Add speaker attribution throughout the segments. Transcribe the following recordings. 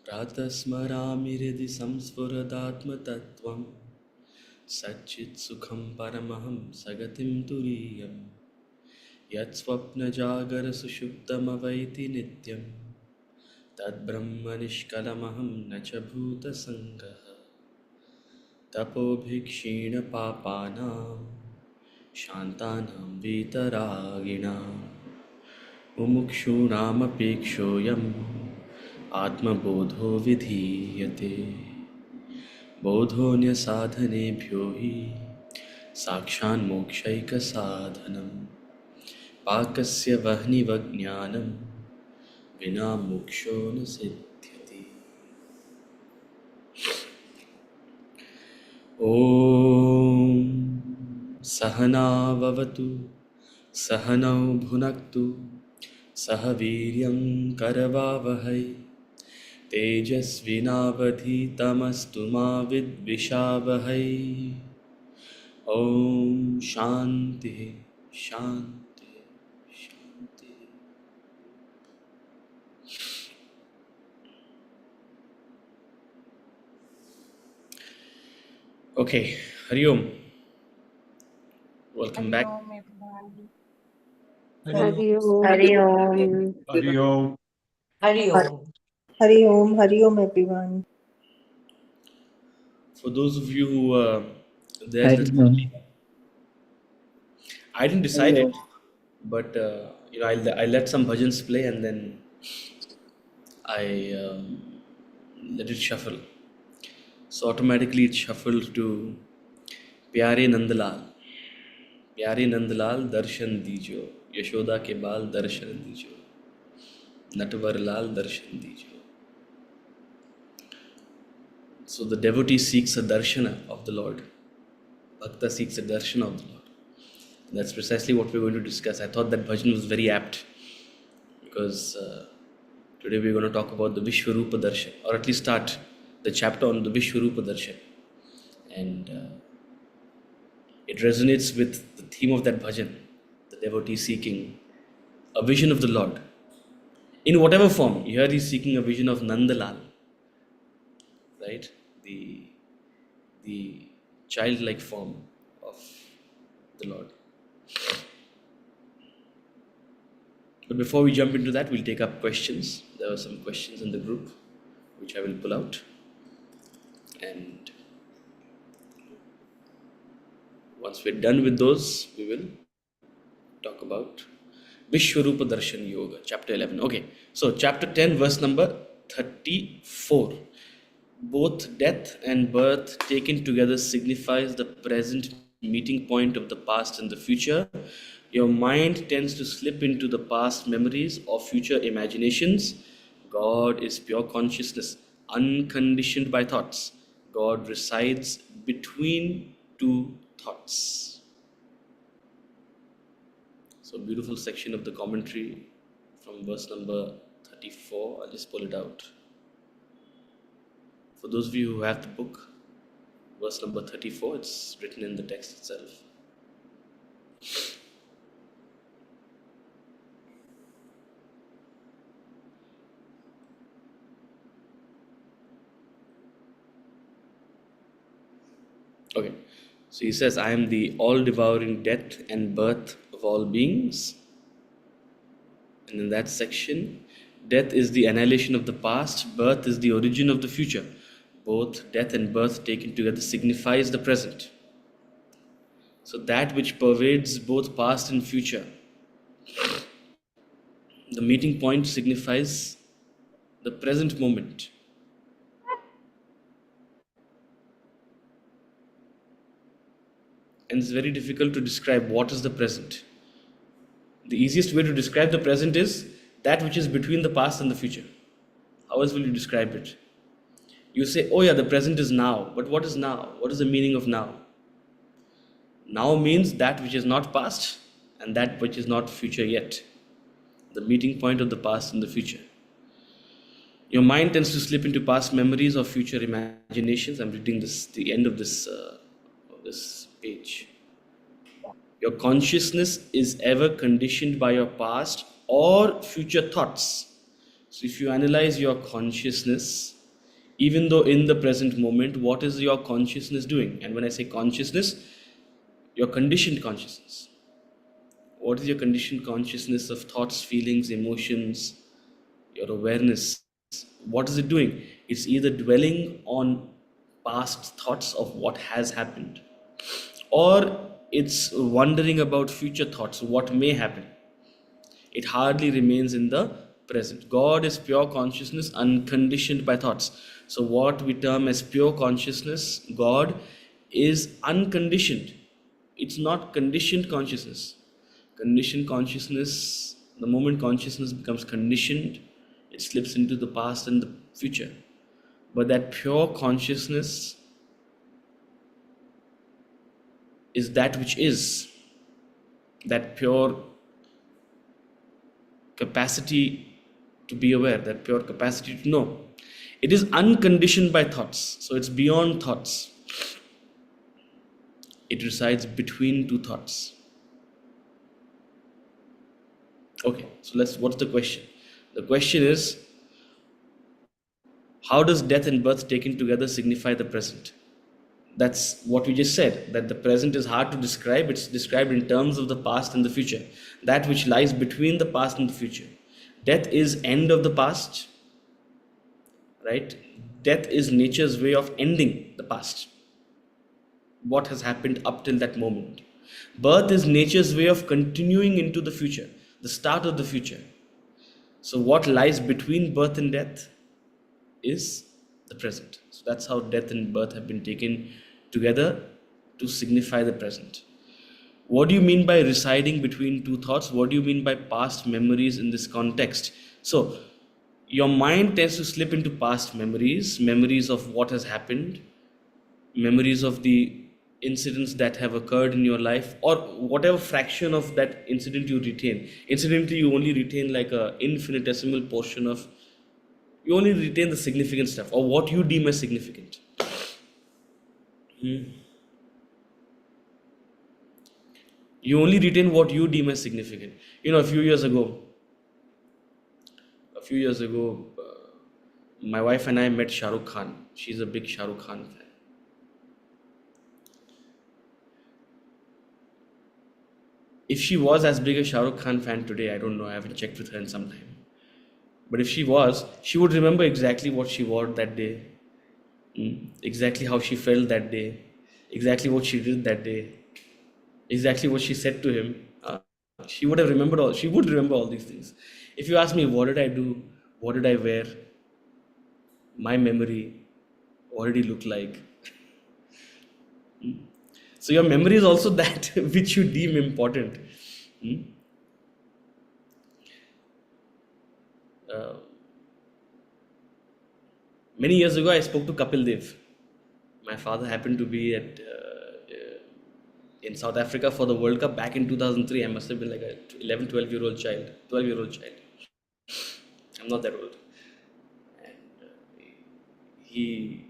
Speaker 1: प्रातः स्मरामि हृदि संस्फुरदात्मतत्त्वं सच्चित्सुखं परमहं सगतिं तुरीयं यत्स्वप्नजागरसुषुप्तमवैति नित्यं तद्ब्रह्म निष्कलमहं न च भूतसङ्गः तपोभिक्षीणपापानां शान्तानां वीतरागिणां मुमुक्षूणामपेक्षोऽयम् आत्मबोधो विधीयते बोधोऽन्यसाधनेभ्यो हि साक्षान्मोक्षैकसाधनं पाकस्य वह्निवज्ञानं विना मोक्षो न सिद्ध्यति। ॐ सहनाववतु सहनौ भुनक्तु सह वीर्यं करवावहै तेजस्विनावधीतमस्तु मा विद्विषावहै। ॐ शान्तिः शान्तिः शान्तिः। Okay, Hari Om. Welcome
Speaker 2: Hari
Speaker 1: back.
Speaker 2: Om, everyone.
Speaker 3: Hari Om.
Speaker 4: Hari Om.
Speaker 5: Hari Om.
Speaker 4: Hari Om.
Speaker 3: Hari Om, everyone.
Speaker 1: For those of you who were there,
Speaker 6: Hari Om.
Speaker 1: I didn't decide it, but I let some bhajans play and then I let it shuffle. So automatically it shuffled to प्यारे नंदलाल, प्यारे नंदलाल दर्शन दीजो, यशोदा के बाल दर्शन दीजो, नटवर लाल दर्शन दीजो. So the devotee seeks a darshana of the Lord. Bhakta seeks a darshana of the Lord. And that's precisely what we're going to discuss. I thought that bhajan was very apt because today we're going to talk about the Vishwarupa Darshan, or at least start the chapter on the Vishwarupa Darshan. And it resonates with the theme of that bhajan, the devotee seeking a vision of the Lord. In whatever form, here he's seeking a vision of Nandalal, right? The childlike form of the Lord. But before we jump into that, we'll take up questions. There were some questions in the group, which I will pull out. And once we're done with those, we will talk about Vishwarupa Darshan Yoga, chapter 11. Okay, so chapter 10, verse number 34. Both death and birth taken together signifies the present meeting point of the past and the future. Your mind tends to slip into the past memories or future imaginations. God is pure consciousness, unconditioned by thoughts. God resides between two thoughts. So, beautiful section of the commentary from verse number 34. I'll just pull it out. For those of you who have the book, verse number 34, it's written in the text itself. Okay, so he says, I am the all-devouring death and birth of all beings. And in that section, death is the annihilation of the past, birth is the origin of the future. Both death and birth taken together signifies the present. So that which pervades both past and future, the meeting point signifies the present moment. And it's very difficult to describe what is the present. The easiest way to describe the present is that which is between the past and the future. How else will you describe it? You say, oh yeah, the present is now. But what is now? What is the meaning of now? Now means that which is not past and that which is not future yet. The meeting point of the past and the future. Your mind tends to slip into past memories or future imaginations. I'm reading the end of this page. Your consciousness is ever conditioned by your past or future thoughts. So So if you analyze your consciousness, even though in the present moment, what is your consciousness doing? And when I say consciousness, your conditioned consciousness. What is your conditioned consciousness of thoughts, feelings, emotions, your awareness? What is it doing? It's either dwelling on past thoughts of what has happened, or it's wondering about future thoughts, what may happen. It hardly remains in the present. God is pure consciousness, unconditioned by thoughts. So, what we term as pure consciousness, God is unconditioned. It's not conditioned consciousness. Conditioned consciousness, the moment consciousness becomes conditioned, it slips into the past and the future. But that pure consciousness is that which is, that pure capacity to be aware, that pure capacity to know. It is unconditioned by thoughts, so it's beyond thoughts. It resides between two thoughts. Okay, so what's the question? The question is, how does death and birth taken together signify the present? That's what we just said, that the present is hard to describe. It's described in terms of the past and the future, that which lies between the past and the future. Death is end of the past, right? Death is nature's way of ending the past, what has happened up till that moment. Birth is nature's way of continuing into the future, the start of the future. So what lies between birth and death is the present. So that's how death and birth have been taken together to signify the present. What do you mean by residing between two thoughts? What do you mean by past memories in this context? So your mind tends to slip into past memories, memories of what has happened, memories of the incidents that have occurred in your life, or whatever fraction of that incident you retain. Incidentally, you only retain like a infinitesimal portion of, you only retain the significant stuff, or what you deem as significant. You only retain what you deem as significant. A few years ago, my wife and I met Shah Rukh Khan. She's a big Shah Rukh Khan fan. If she was as big a Shah Rukh Khan fan today, I don't know, I haven't checked with her in some time. But if she was, she would remember exactly what she wore that day, exactly how she felt that day, exactly what she did that day, exactly what she said to him. She would remember all these things. If you ask me, what did I do? What did I wear? My memory, what did he look like? So your memory is also that which you deem important. Uh, Many years ago, I spoke to Kapil Dev. My father happened to be in South Africa for the World Cup back in 2003. I must have been like a 11, 12-year-old child. 12-year-old child. I'm not that old. And he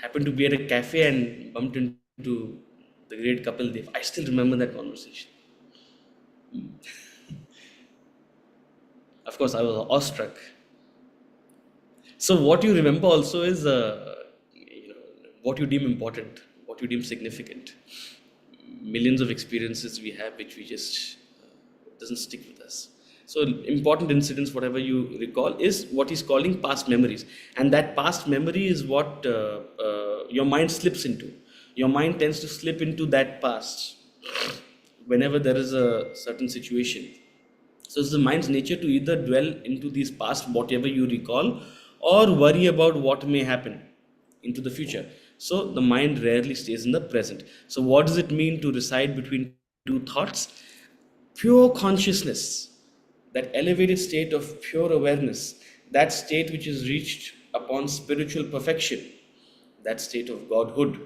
Speaker 1: happened to be at a cafe and bumped into the great Kapil Dev. I still remember that conversation. Of course, I was awestruck. So what you remember also is what you deem important, what you deem significant. Millions of experiences we have which we just doesn't stick with us. So important incidents, whatever you recall, is what he's calling past memories, and that past memory is what your mind slips into. Your mind tends to slip into that past whenever there is a certain situation. So it's the mind's nature to either dwell into these past, whatever you recall, or worry about what may happen into the future. So the mind rarely stays in the present. So what does it mean to reside between two thoughts? Pure consciousness, that elevated state of pure awareness, that state which is reached upon spiritual perfection, that state of godhood,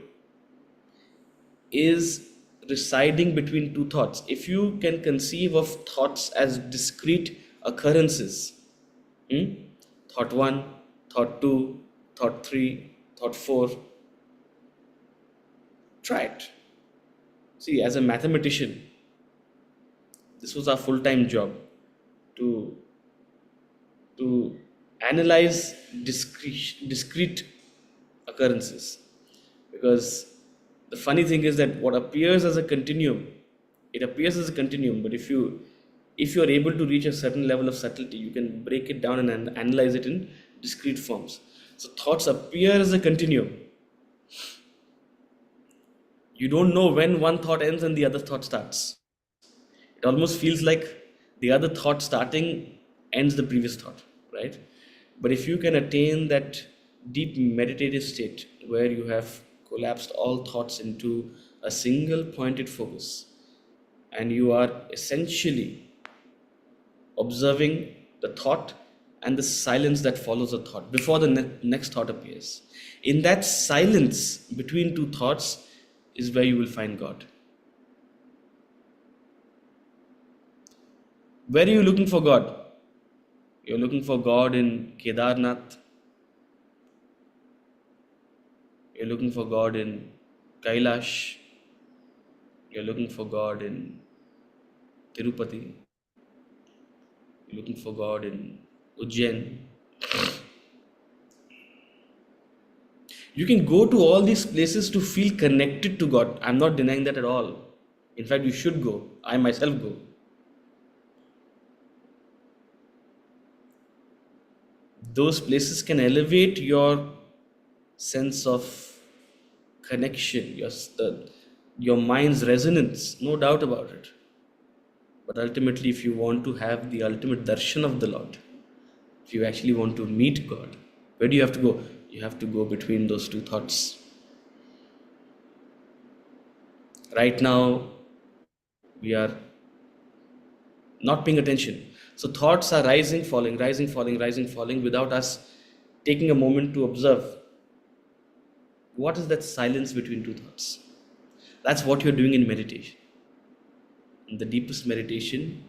Speaker 1: is residing between two thoughts. If you can conceive of thoughts as discrete occurrences, thought 1, thought 2, thought 3, thought 4, try it. See, as a mathematician, this was our full-time job to analyze discrete occurrences, because the funny thing is that what appears as a continuum, it appears as a continuum, but if you are able to reach a certain level of subtlety, you can break it down and analyze it in discrete forms. So thoughts appear as a continuum. You don't know when one thought ends and the other thought starts. It almost feels like the other thought starting ends the previous thought, right? But if you can attain that deep meditative state where you have collapsed all thoughts into a single pointed focus, and you are essentially observing the thought and the silence that follows the thought before the next thought appears. In that silence between two thoughts is where you will find God. Where are you looking for God? You're looking for God in Kedarnath. You're looking for God in Kailash. You're looking for God in Tirupati. You're looking for God in Ujjain. You can go to all these places to feel connected to God. I'm not denying that at all. In fact, you should go. I myself go. Those places can elevate your sense of connection, your mind's resonance, no doubt about it. But ultimately, if you want to have the ultimate darshan of the Lord, if you actually want to meet God, where do you have to go? You have to go between those two thoughts. Right now, we are not paying attention. So thoughts are rising, falling, rising, falling, rising, falling, without us taking a moment to observe what is that silence between two thoughts. That's what you're doing in meditation. In the deepest meditation,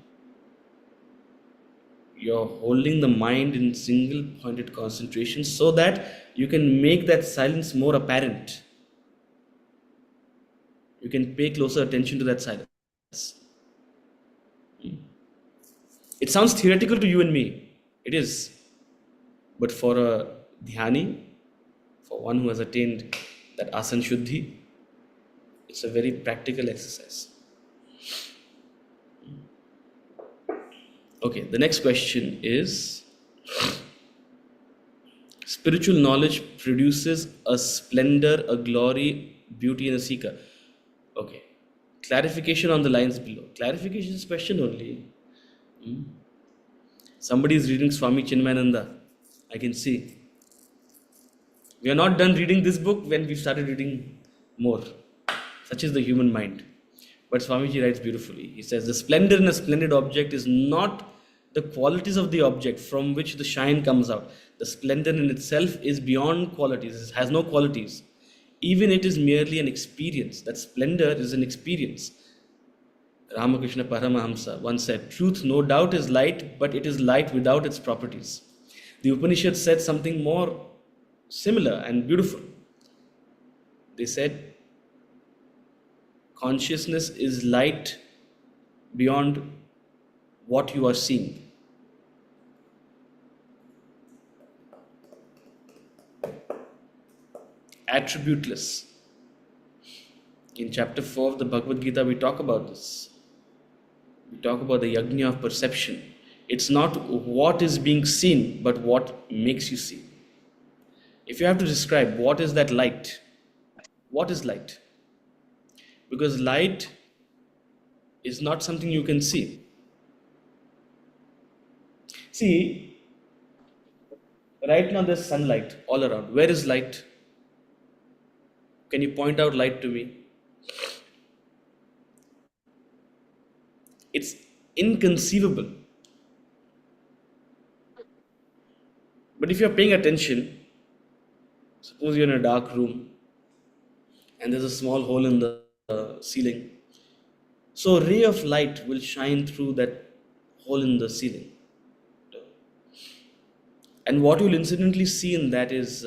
Speaker 1: you're holding the mind in single pointed concentration so that you can make that silence more apparent. You can pay closer attention to that silence. It sounds theoretical to you and me. It is. But for a dhyani, for one who has attained that asan shuddhi, it's a very practical exercise. Okay, the next question is, spiritual knowledge produces a splendor, a glory, beauty, and a seeker. Okay, clarification on the lines below. Clarification is question only. Somebody is reading Swami Chinmayananda. I can see. We are not done reading this book when we started reading more. Such is the human mind. But Swamiji writes beautifully. He says, the splendor in a splendid object is not the qualities of the object from which the shine comes out. The splendor in itself is beyond qualities. It has no qualities. Even it is merely an experience. That splendor is an experience. Ramakrishna Paramahamsa once said, truth no doubt is light, but it is light without its properties. The Upanishad said something more similar and beautiful. They said, consciousness is light beyond what you are seeing. Attributeless. In chapter 4 of the Bhagavad Gita, we talk about this. We talk about the yajna of perception. It's not what is being seen, but what makes you see. If you have to describe what is that light, what is light? Because light is not something you can see. See, right now there's sunlight all around. Where is light? Can you point out light to me? It's inconceivable. But if you're paying attention, suppose you're in a dark room and there's a small hole in the ceiling. So a ray of light will shine through that hole in the ceiling. And what you'll incidentally see in that is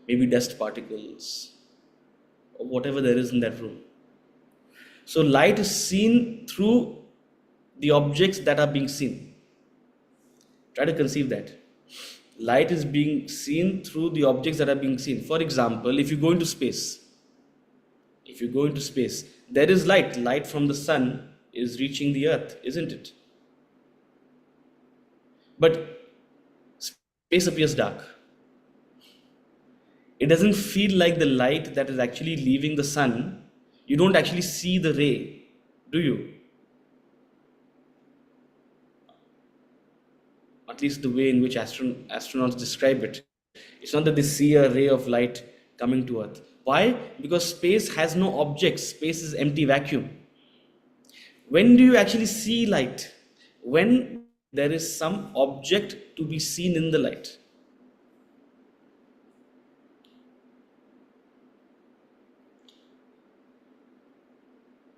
Speaker 1: maybe dust particles or whatever there is in that room. So light is seen through the objects that are being seen. Try to conceive that. Light is being seen through the objects that are being seen. For example, if you go into space, there is light. Light from the sun is reaching the earth, isn't it? But space appears dark. It doesn't feel like the light that is actually leaving the sun. You don't actually see the ray, do you? At least the way in which astronauts describe it. It's not that they see a ray of light coming to Earth. Why? Because space has no objects, space is empty vacuum. When do you actually see light? When there is some object to be seen in the light.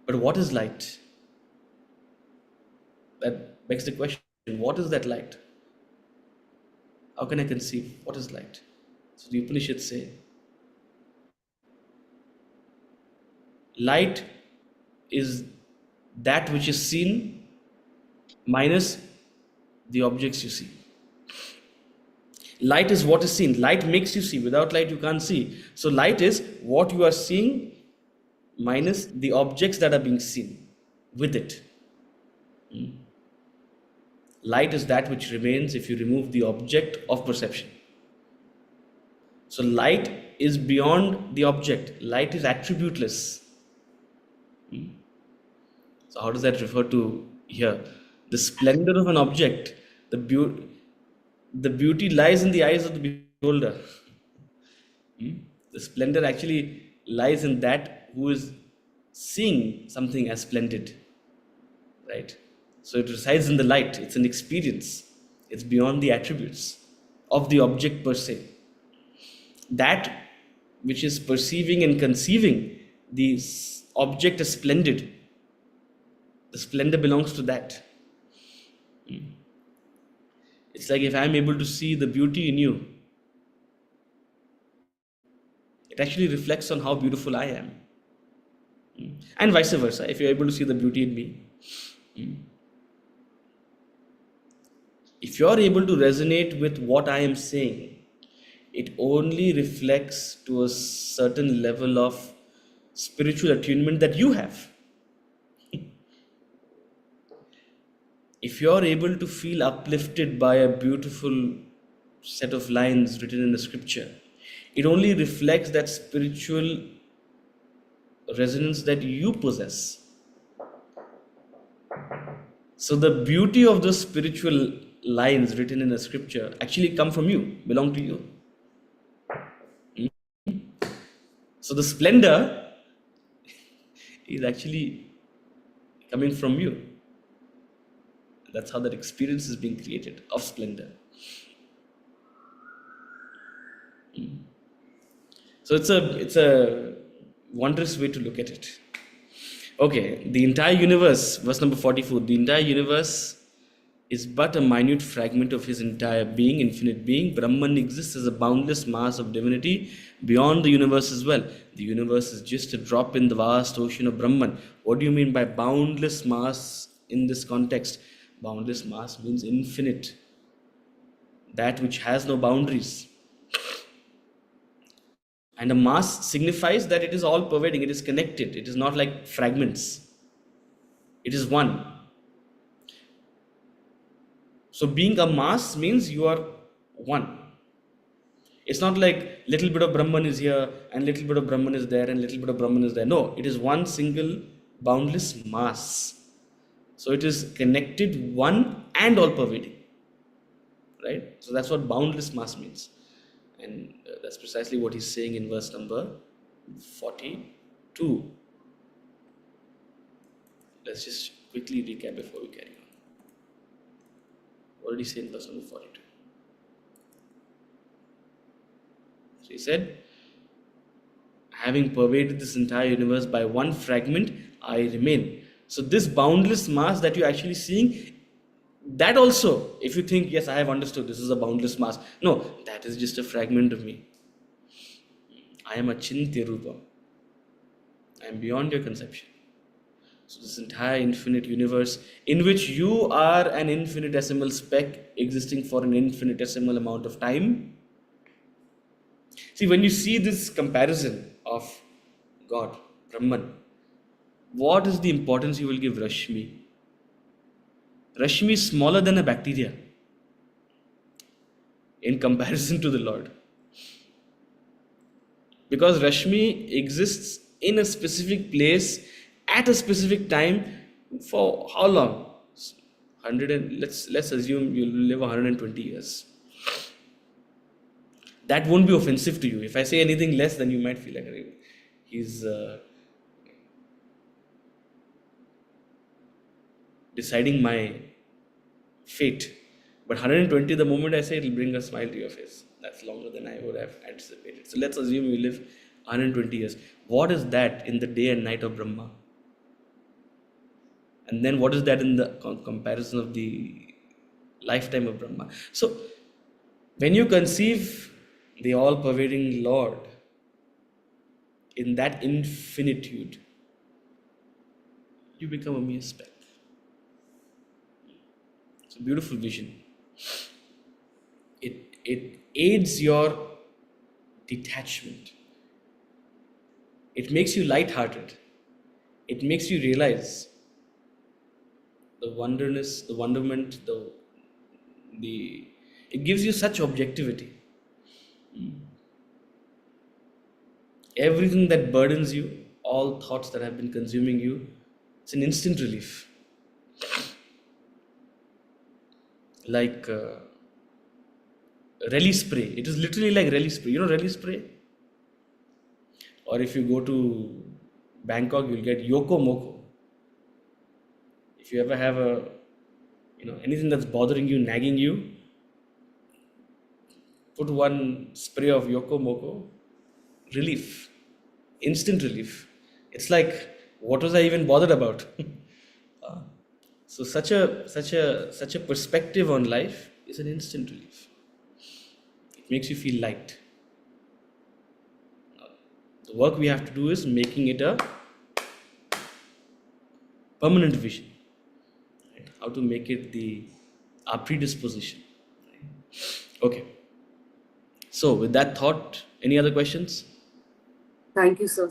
Speaker 1: But what is light? That begs the question, what is that light? How can I conceive? What is light? So the Upanishads say, light is that which is seen minus the objects you see. Light is what is seen. Light makes you see. Without light, you can't see. So light is what you are seeing minus the objects that are being seen with it. Light is that which remains if you remove the object of perception. So light is beyond the object. Light is attributeless. So how does that refer to here? The splendor of an object, the beauty lies in the eyes of the beholder. The splendor actually lies in that who is seeing something as splendid, right? So it resides in the light. It's an experience. It's beyond the attributes of the object per se. That which is perceiving and conceiving the object as splendid, the splendor belongs to that. It's like if I'm able to see the beauty in you, it actually reflects on how beautiful I am. And vice versa, if you're able to see the beauty in me. If you're able to resonate with what I am saying, it only reflects to a certain level of spiritual attunement that you have. If you're able to feel uplifted by a beautiful set of lines written in the scripture, it only reflects that spiritual resonance that you possess. So the beauty of those spiritual lines written in the scripture actually come from you, belong to you. So the splendor is actually coming from you. That's how that experience is being created of splendor. So it's a wondrous way to look at it. Okay, the entire universe, verse number 44, the entire universe is but a minute fragment of his entire being, infinite being. Brahman exists as a boundless mass of divinity beyond the universe as well. The universe is just a drop in the vast ocean of Brahman. What do you mean by boundless mass in this context? Boundless mass means infinite. That which has no boundaries. And a mass signifies that it is all pervading, it is connected, it is not like fragments. It is one. So being a mass means you are one. It's not like little bit of Brahman is here and little bit of Brahman is there and little bit of Brahman is there. No, it is one single boundless mass. So it is connected, one and all pervading. Right? So that's what boundless mass means. And that's precisely what he's saying in verse number 42. Let's just quickly recap before we carry on. What did he say in verse number 42? So he said, having pervaded this entire universe by one fragment, I remain. So this boundless mass that you're actually seeing, that also, if you think, yes, I have understood, this is a boundless mass. No, that is just a fragment of me. I am Achintya Rupa. I am beyond your conception. So this entire infinite universe in which you are an infinitesimal speck existing for an infinitesimal amount of time. See, when you see this comparison of God, Brahman, what is the importance you will give Rashmi? Rashmi is smaller than a bacteria in comparison to the Lord. Because Rashmi exists in a specific place at a specific time for how long? 100 and let's assume you'll live 120 years. That won't be offensive to you. If I say anything less, then you might feel like he's deciding my fate. But 120, the moment I say, it'll bring a smile to your face. That's longer than I would have anticipated. So let's assume you live 120 years. What is that in the day and night of Brahma? And then what is that in the comparison of the lifetime of Brahma? So when you conceive the all-pervading Lord in that infinitude, you become a mere speck. It's a beautiful vision. It aids your detachment. It makes you lighthearted. It makes you realize the wonderness, the wonderment, it gives you such objectivity. Everything that burdens you, all thoughts that have been consuming you, it's an instant relief. Like Relly spray. It is literally like Relly spray. You know Relly spray? Or if you go to Bangkok, you'll get Yoko Moko. If you ever have anything that's bothering you, nagging you, put one spray of Yoko Moko, relief, instant relief. It's like, what was I even bothered about? So such a perspective on life is an instant relief. It makes you feel light. The work we have to do is making it a permanent vision. Right? How to make it our predisposition. Right? Okay. So with that thought, any other questions?
Speaker 2: Thank you, sir.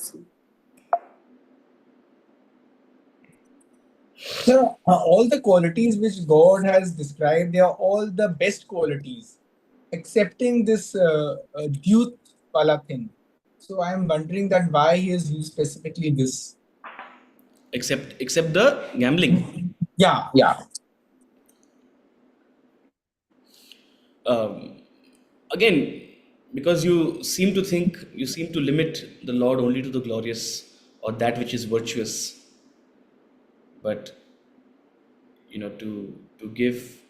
Speaker 5: So, all the qualities which God has described, they are all the best qualities, excepting this Dhyut wala thing. So, I am wondering that why he has used specifically this.
Speaker 1: Except the gambling.
Speaker 5: Yeah.
Speaker 1: Again, because you seem to limit the Lord only to the glorious or that which is virtuous. But to give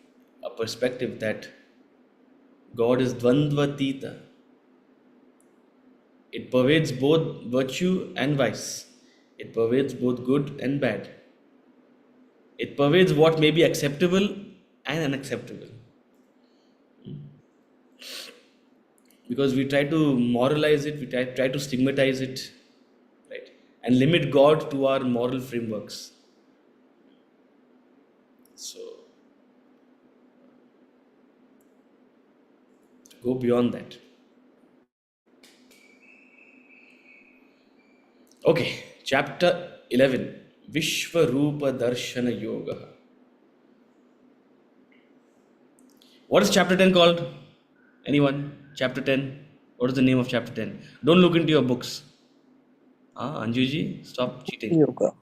Speaker 1: a perspective that God is Dvandvatita. It pervades both virtue and vice. It pervades both good and bad. It pervades what may be acceptable and unacceptable. Because we try to moralize it, we try to stigmatize it, right? And limit God to our moral frameworks. So, go beyond that. Okay, chapter 11, Vishwarupa Darshana Yoga. What is chapter 10 called? Anyone? Chapter 10? What is the name of chapter 10? Don't look into your books. Anjuji, stop cheating.
Speaker 3: Yoga.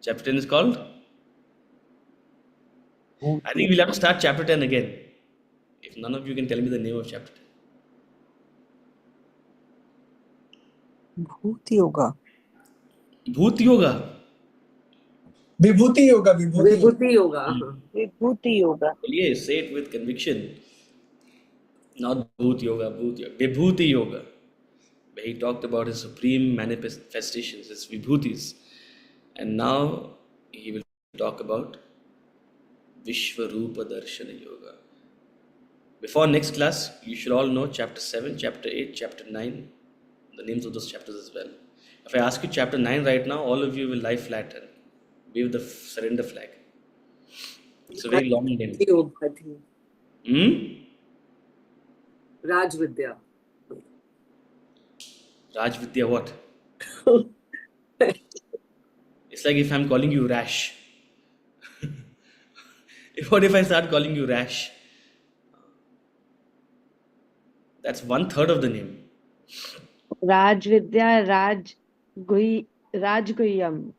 Speaker 1: Chapter 10 is called? I think we'll have to start chapter 10 again. If none of you can tell me the name of chapter 10.
Speaker 3: Bhuti Yoga.
Speaker 1: Bhoot Yoga.
Speaker 5: Vibhuti Yoga.
Speaker 2: Vibhuti Yoga.
Speaker 3: Vibhuti Yoga.
Speaker 1: Yes, say it with conviction. Not Bhoot Yoga, Vibhuti Yoga. Where he talked about his supreme manifestations, his Vibhutis. And now he will talk about Vishwarupa Darshana Yoga. Before next class, you should all know chapter 7, chapter 8, chapter 9, the names of those chapters as well. If I ask you chapter 9 right now, all of you will lie flat and wave the surrender flag. It's a very long name.
Speaker 2: Bhakti Yoga, I think.
Speaker 1: Hmm?
Speaker 2: Raj Vidya.
Speaker 1: Raj Vidya what? It's like if I'm calling you Rash. What if I start calling you Rash? That's 1/3 of the name.
Speaker 6: Raj Vidya, Raj Guhyam.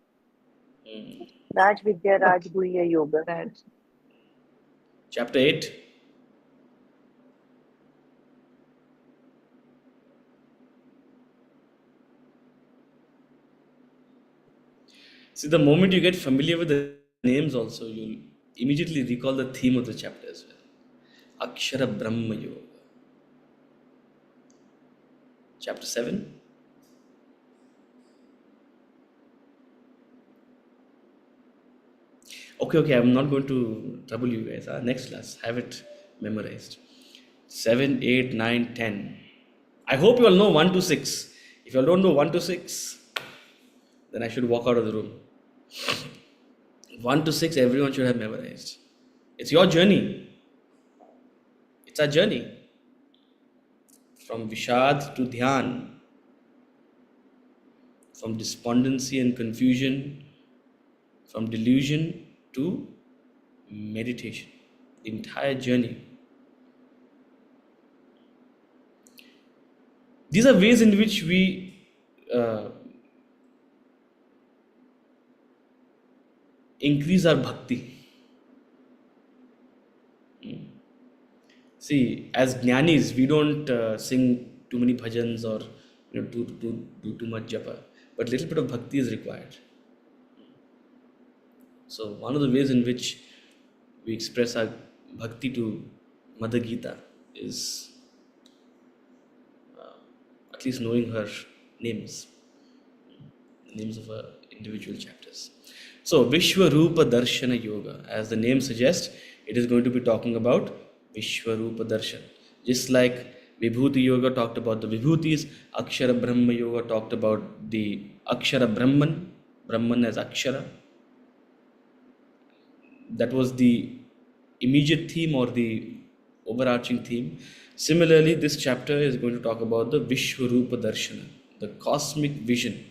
Speaker 3: Raj Vidya, Raj Guhya Yoga.
Speaker 6: Raj.
Speaker 1: Chapter 8. See, the moment you get familiar with the names, also, you'll immediately recall the theme of the chapter as well. Akshara Brahma Yoga. Chapter 7. Okay, I'm not going to trouble you guys. Next class, have it memorized. 7, 8, 9, 10. I hope you all know 1 to 6. If you all don't know 1 to 6, then I should walk out of the room. 1 to 6, everyone should have memorized. It's your journey. It's our journey. From Vishad to Dhyan. From despondency and confusion. From delusion to meditation. The entire journey. These are ways in which we increase our bhakti. See, as jnanis, we don't sing too many bhajans or do too much japa, but little bit of bhakti is required. So one of the ways in which we express our bhakti to Mother Gita is at least knowing her names, the names of her individual chapters. So Vishwarupa Darshana Yoga, as the name suggests, it is going to be talking about Vishwarupa Darshan. Just like Vibhuti Yoga talked about the Vibhutis, Akshara Brahma Yoga talked about the Akshara Brahman as Akshara. That was the immediate theme or the overarching theme. Similarly, this chapter is going to talk about the Vishwarupa Darshana, the cosmic vision,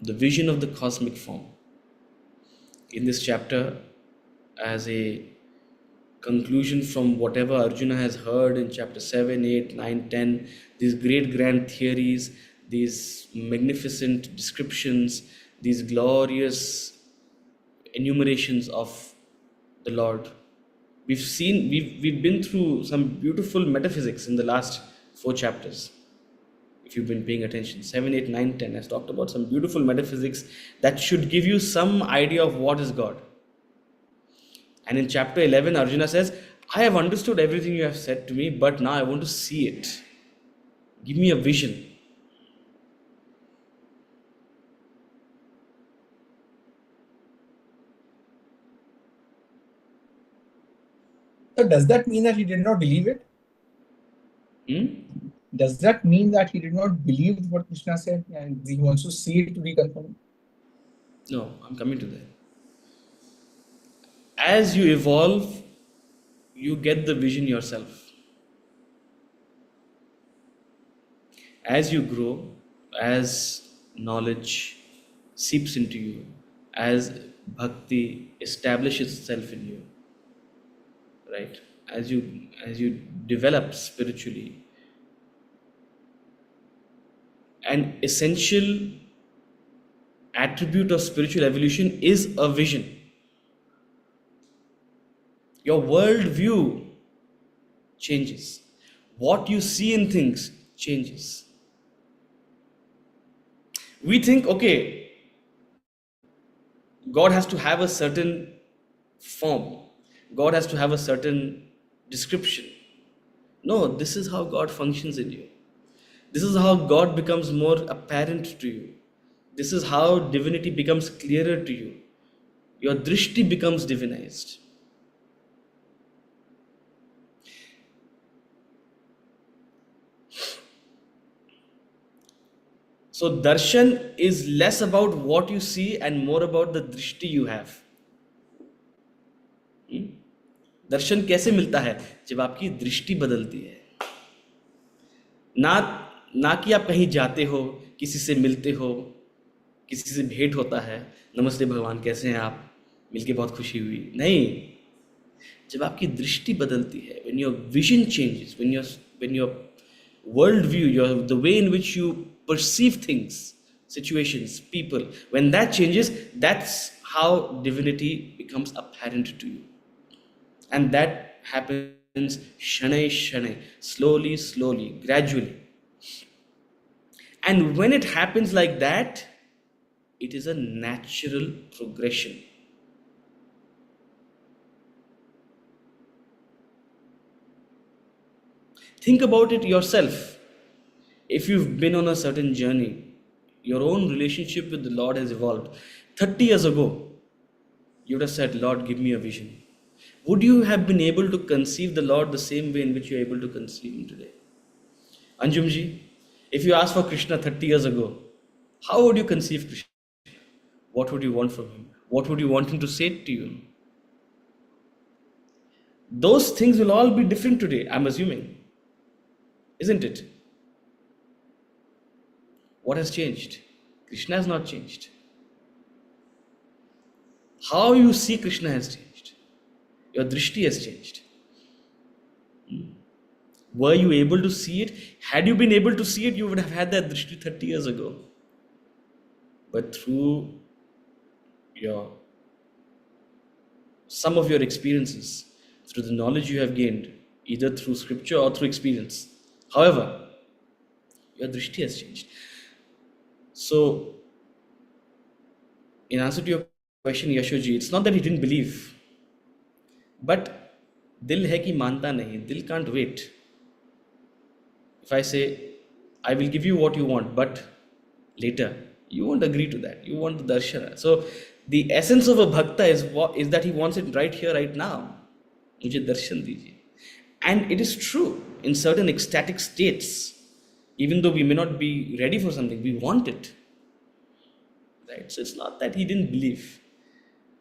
Speaker 1: the vision of the cosmic form. In this chapter, as a conclusion from whatever Arjuna has heard in chapter 7, 8, 9, 10, these great grand theories, these magnificent descriptions, these glorious enumerations of the Lord. We've been through some beautiful metaphysics in the last 4 chapters. If you've been paying attention, 7, 8, 9, 10 has talked about some beautiful metaphysics that should give you some idea of what is God. And in chapter 11, Arjuna says, I have understood everything you have said to me, but now I want to see it. Give me a vision.
Speaker 5: So does that mean that he did not believe it? Does that mean that he did not believe what Krishna said and he wants to see it to reconfirm?
Speaker 1: No, I'm coming to that. As you evolve, you get the vision yourself. As you grow, as knowledge seeps into you, as bhakti establishes itself in you, right? As you develop spiritually, an essential attribute of spiritual evolution is a vision. Your worldview changes. What you see in things changes. We think, okay, God has to have a certain form, God has to have a certain description. No, this is how God functions in you. This is how God becomes more apparent to you. This is how divinity becomes clearer to you. Your drishti becomes divinized. So darshan is less about what you see and more about the drishti you have. दर्शन कैसे मिलता है? जब आपकी दृष्टि बदलती है. ना ना कि आप कहीं जाते हो, किसी से मिलते हो, किसी से भेंट होता है, नमस्ते भगवान कैसे हैं आप, मिलके बहुत खुशी हुई. नहीं, जब आपकी दृष्टि बदलती है, when your vision changes, when your world view, the way in which you perceive things, situations, people, when that changes, that's how divinity becomes apparent to you. And that happens shanai shanai, slowly, slowly, gradually. And when it happens like that, it is a natural progression. Think about it yourself. If you've been on a certain journey, your own relationship with the Lord has evolved. 30 years ago, you would have said, Lord, give me a vision. Would you have been able to conceive the Lord the same way in which you are able to conceive Him today? Anjumji, if you asked for Krishna 30 years ago, how would you conceive Krishna? What would you want from Him? What would you want Him to say to you? Those things will all be different today, I'm assuming. Isn't it? What has changed? Krishna has not changed. How you see Krishna has changed. Your drishti has changed. Were you able to see it? Had you been able to see it, you would have had that drishti 30 years ago. But through some of your experiences, through the knowledge you have gained, either through scripture or through experience, however, your drishti has changed. So, in answer to your question, Yashoji, it's not that he didn't believe. But dil hai ki manta nahi, dil can't wait. If I say, I will give you what you want, but later, you won't agree to that. You want the darshana. So the essence of a bhakta is that he wants it right here, right now. Mujhe darshan dijiye. And it is true, in certain ecstatic states, even though we may not be ready for something, we want it. Right? So it's not that he didn't believe.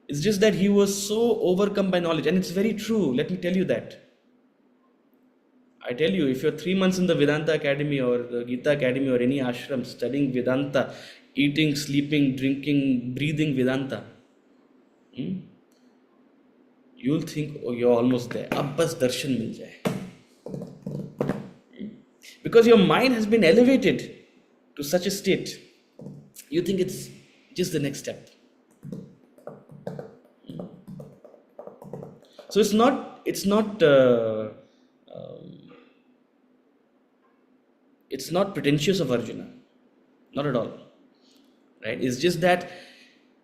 Speaker 1: It's just that he was so overcome by knowledge. And it's very true. Let me tell you that. I tell you, if you're 3 months in the Vedanta Academy or the Gita Academy or any ashram studying Vedanta, eating, sleeping, drinking, breathing Vedanta, you'll think, oh, you're almost there. Ab bas darshan mil jaye. Because your mind has been elevated to such a state. You think it's just the next step. So it's not pretentious of Arjuna, not at all, right? It's just that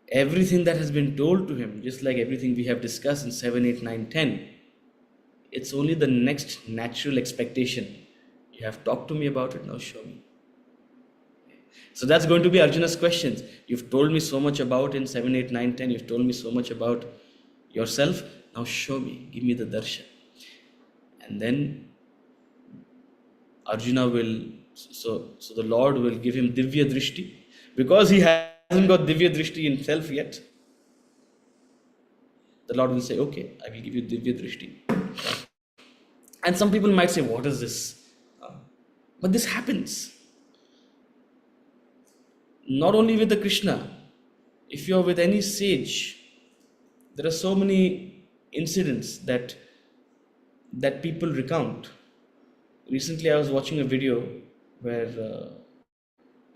Speaker 1: everything that has been told to him, just like everything we have discussed in 7, 8, 9, 10, it's only the next natural expectation. You have talked to me about it, now show me. So that's going to be Arjuna's questions. You've told me so much about in 7, 8, 9, 10, you've told me so much about yourself. Now show me, give me the darshan. And then Arjuna will, so the Lord will give him divya drishti. Because he hasn't got divya drishti himself yet, the Lord will say, okay, I will give you divya drishti. And some people might say, what is this? But this happens. Not only with the Krishna, if you're with any sage, there are so many incidents that people recount. Recently, I was watching a video where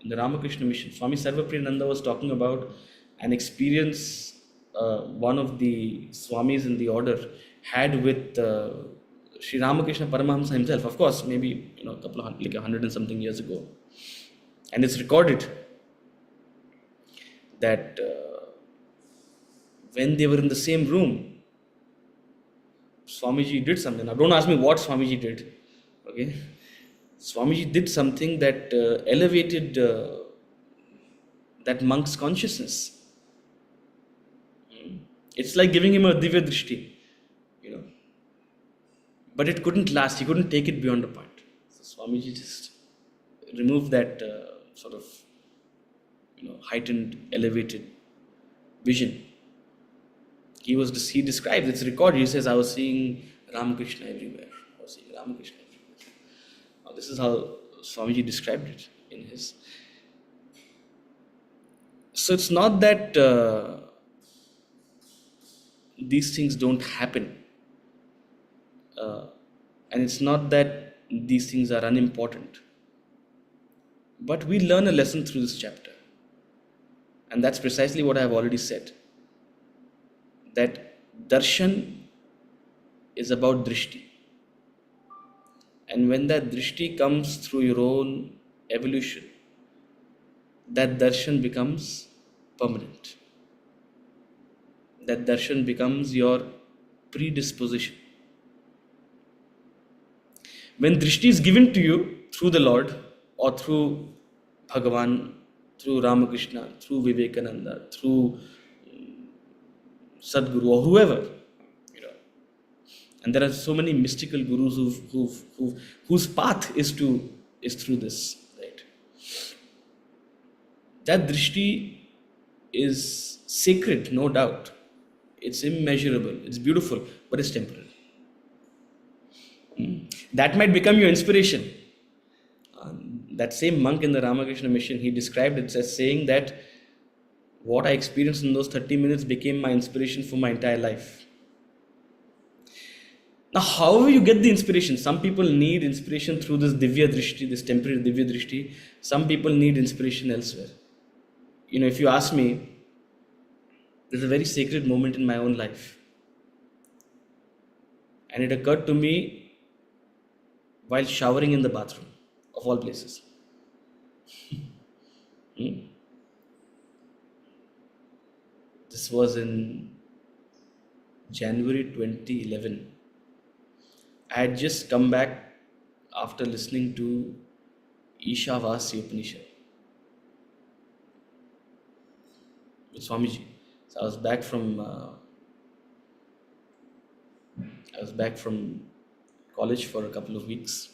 Speaker 1: in the Ramakrishna Mission, Swami Sarvapriyananda was talking about an experience one of the Swamis in the order had with Sri Ramakrishna Paramahamsa himself. Of course, maybe a couple of 100 and something years ago, and it's recorded that when they were in the same room, Swamiji did something. Now, don't ask me what Swamiji did. Okay, Swamiji did something that elevated that monk's consciousness. It's like giving him a divya drishti, But it couldn't last. He couldn't take it beyond a point. So Swamiji just removed that sort of heightened, elevated vision. He describes, it's recorded, he says, I was seeing Ramakrishna everywhere. I was seeing Ramakrishna everywhere. Now, this is how Swamiji described it in his. So it's not that these things don't happen. And it's not that these things are unimportant. But we learn a lesson through this chapter. And that's precisely what I have already said. That darshan is about drishti. And when that drishti comes through your own evolution, that darshan becomes permanent. That darshan becomes your predisposition. When drishti is given to you through the Lord or through Bhagavan, through Ramakrishna, through Vivekananda, through Sadguru or whoever, and there are so many mystical gurus whose path is through this, right? That drishti is sacred, no doubt. It's immeasurable, it's beautiful, but it's temporary. That might become your inspiration. That same monk in the Ramakrishna mission, he described it as saying that what I experienced in those 30 minutes became my inspiration for my entire life. Now, however you get the inspiration, some people need inspiration through this divya drishti, this temporary divya drishti. Some people need inspiration elsewhere. If you ask me, there's a very sacred moment in my own life. And it occurred to me while showering in the bathroom, of all places. This was in January 2011. I had just come back after listening to Ishavasya Upanishad with Swamiji. So I was back from college for a couple of weeks,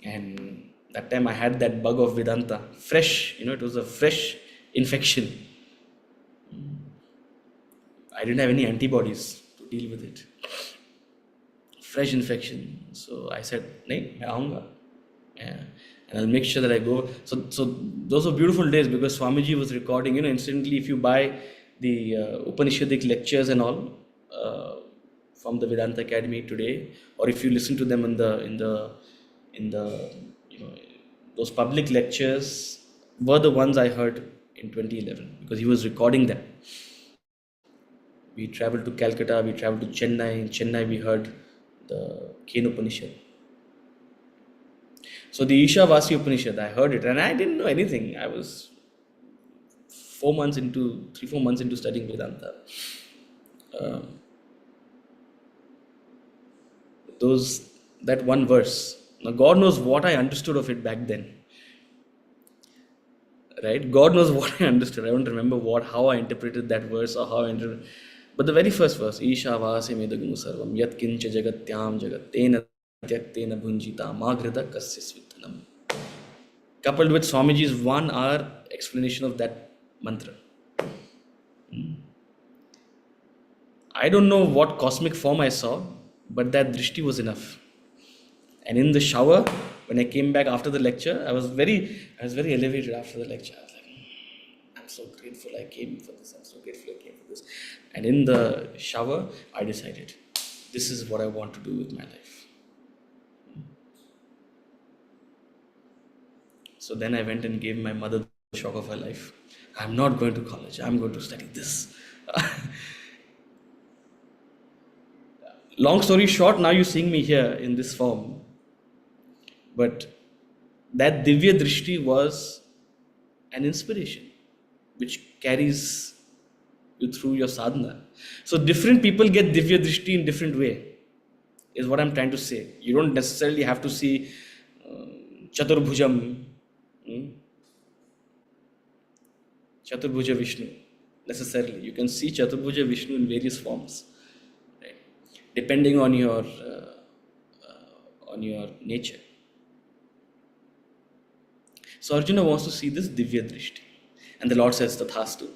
Speaker 1: and that time I had that bug of Vedanta, fresh. It was a fresh infection. I didn't have any antibodies to deal with it. Fresh infection. So I said, "Nahin, main aaunga." Yeah. And I'll make sure that I go. So those were beautiful days because Swamiji was recording. Instantly, if you buy the Upanishadic lectures and all from the Vedanta Academy today, or if you listen to them in the those public lectures, were the ones I heard in 2011 because he was recording them. We traveled to Calcutta, we traveled to Chennai. In Chennai, we heard the Ken Upanishad. So the Ishavasya Upanishad, I heard it and I didn't know anything. I was 3-4 months into studying Vedanta. That one verse. Now God knows what I understood of it back then. Right? God knows what I understood. I don't remember how I interpreted that verse or how I interpreted. But the very first verse, Ishavasya Medagumu Sarvam, Yat Kincha Jagatyam Jagatena Tyaktena Bhunjita Magrida Kasya Svitanam. Coupled with Swamiji's 1 hour explanation of that mantra. I don't know what cosmic form I saw, but that drishti was enough. And in the shower, when I came back after the lecture, I was very elevated after the lecture. I was like, I'm so grateful I came for this. I'm so grateful I came for this. And in the shower, I decided, this is what I want to do with my life. So then I went and gave my mother the shock of her life. I'm not going to college. I'm going to study this. Long story short, now you're seeing me here in this form. But that Divya Drishti was an inspiration which carries you through your sadhana. So different people get Divya Drishti in different way, is what I'm trying to say. You don't necessarily have to see Chaturbhujam, Chaturbhuja Vishnu necessarily. You can see Chaturbhuja Vishnu in various forms, right? Depending on your nature. So Arjuna wants to see this Divya Drishti. And the Lord says, Tathastu.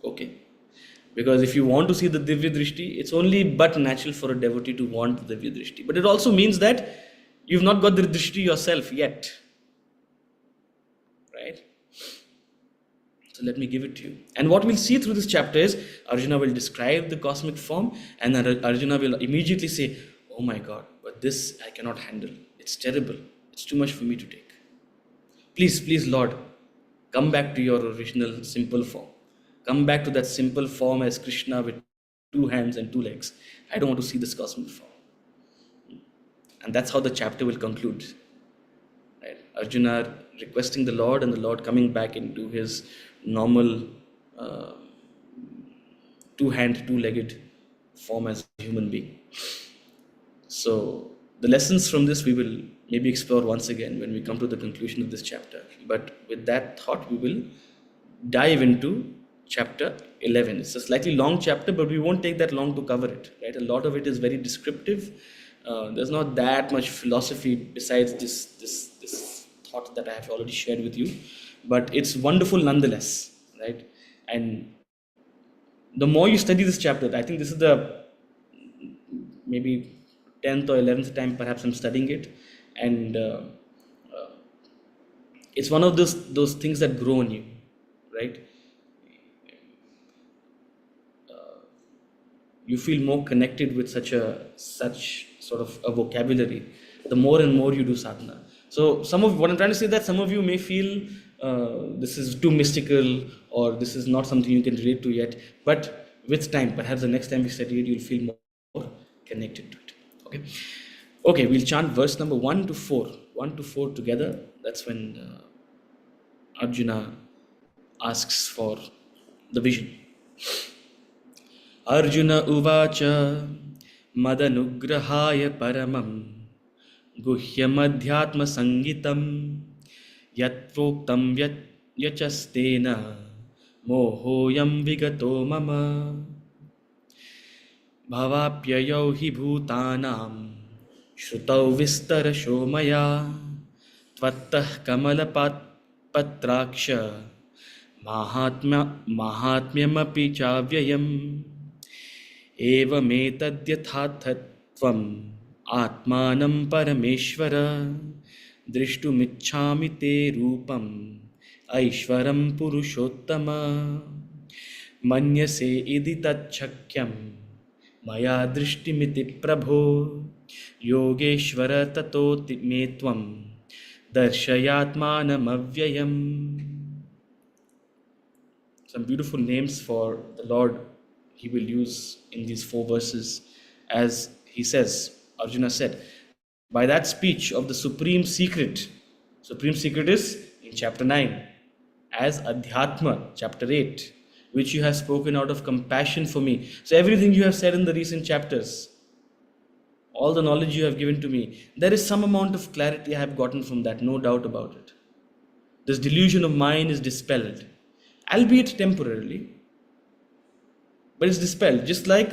Speaker 1: Okay. Because if you want to see the Divya Drishti, it's only but natural for a devotee to want the Divya Drishti. But it also means that you've not got the Drishti yourself yet. Right? So let me give it to you. And what we'll see through this chapter is Arjuna will describe the cosmic form, and then Arjuna will immediately say, oh my God, but this I cannot handle. It's terrible. It's too much for me to take. Please, please, Lord, come back to your original simple form. Come back to that simple form as Krishna with 2 hands and 2 legs. I don't want to see this cosmic form. And that's how the chapter will conclude. Right? Arjuna requesting the Lord, and the Lord coming back into his normal 2-hand, 2-legged form as a human being. So the lessons from this we will maybe explore once again when we come to the conclusion of this chapter. But with that thought, we will dive into chapter 11. It's a slightly long chapter, but we won't take that long to cover it. Right? A lot of it is very descriptive. There's not that much philosophy besides this thought that I have already shared with you, but it's wonderful nonetheless. Right? And the more you study this chapter, I think this is the maybe 10th or 11th time perhaps I'm studying it, and it's one of those things that grow on you, right? You feel more connected with such sort of a vocabulary the more and more you do sadhana. So what I'm trying to say, that some of you may feel this is too mystical, or this is not something you can relate to yet, but with time, perhaps the next time you study it, you'll feel more connected to it. Okay, we'll chant verse number 1 to 4. 1 to 4 together. That's when Arjuna asks for the vision. Arjuna uvacha madanugrahaya paramam guhyam adhyatma sangitam yatvoktam yachastena mohoyam vigato mama bhavapyayo hi bhutanam shrutau vistarasho maya tvattah kamalapatraksha mahatmyamapi chavyayam evametadyathāthatvam atmanam parameshvara drishtumichhami te rupam aishvaram purushottama manyase idi tacchakyam maya drishtimiti prabho yogeshvara tato me tvam darshayatmanam avyayam. Some beautiful names for the Lord he will use in these 4 verses. As he says, Arjuna said, by that speech of the supreme secret is in chapter 9, as Adhyatma, chapter 8, which you have spoken out of compassion for me. So everything you have said in the recent chapters, all the knowledge you have given to me, there is some amount of clarity I have gotten from that, no doubt about it. This delusion of mine is dispelled, albeit temporarily, but it's dispelled. Just like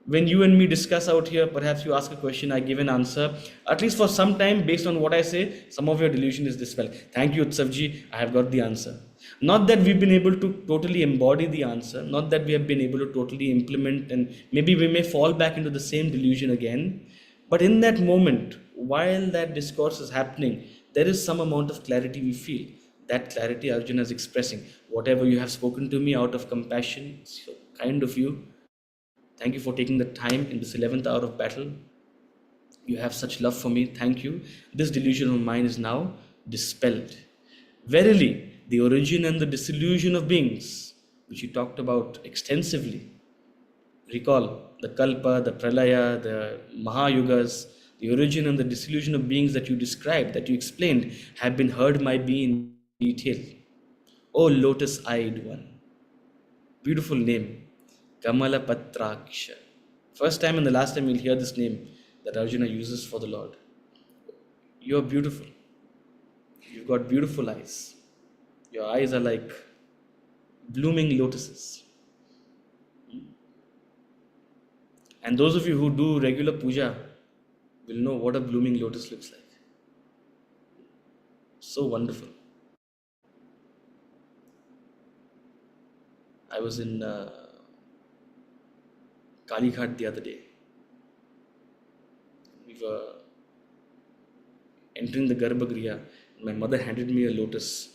Speaker 1: when you and me discuss out here, perhaps you ask a question, I give an answer. At least for some time, based on what I say, some of your delusion is dispelled. Thank you, Utsavji, I have got the answer. Not that we've been able to totally embody the answer, not that we have been able to totally implement, and maybe we may fall back into the same delusion again. But in that moment, while that discourse is happening, there is some amount of clarity we feel. That clarity Arjuna is expressing. Whatever you have spoken to me out of compassion, it's so kind of you. Thank you for taking the time in this 11th hour of battle. You have such love for me. Thank you. This delusion of mine is now dispelled. Verily, the origin and the dissolution of beings, which you talked about extensively. Recall the Kalpa, the Pralaya, the Mahayugas, the origin and the dissolution of beings that you described, that you explained, have been heard by me in detail. O lotus-eyed one. Beautiful name. Kamala Patraksha. First time and the last time you'll hear this name that Arjuna uses for the Lord. You're beautiful. You've got beautiful eyes. Your eyes are like blooming lotuses. And those of you who do regular puja will know what a blooming lotus looks like. So wonderful. I was in Kalighat the other day. We were entering the Garbhagriha. My mother handed me a lotus,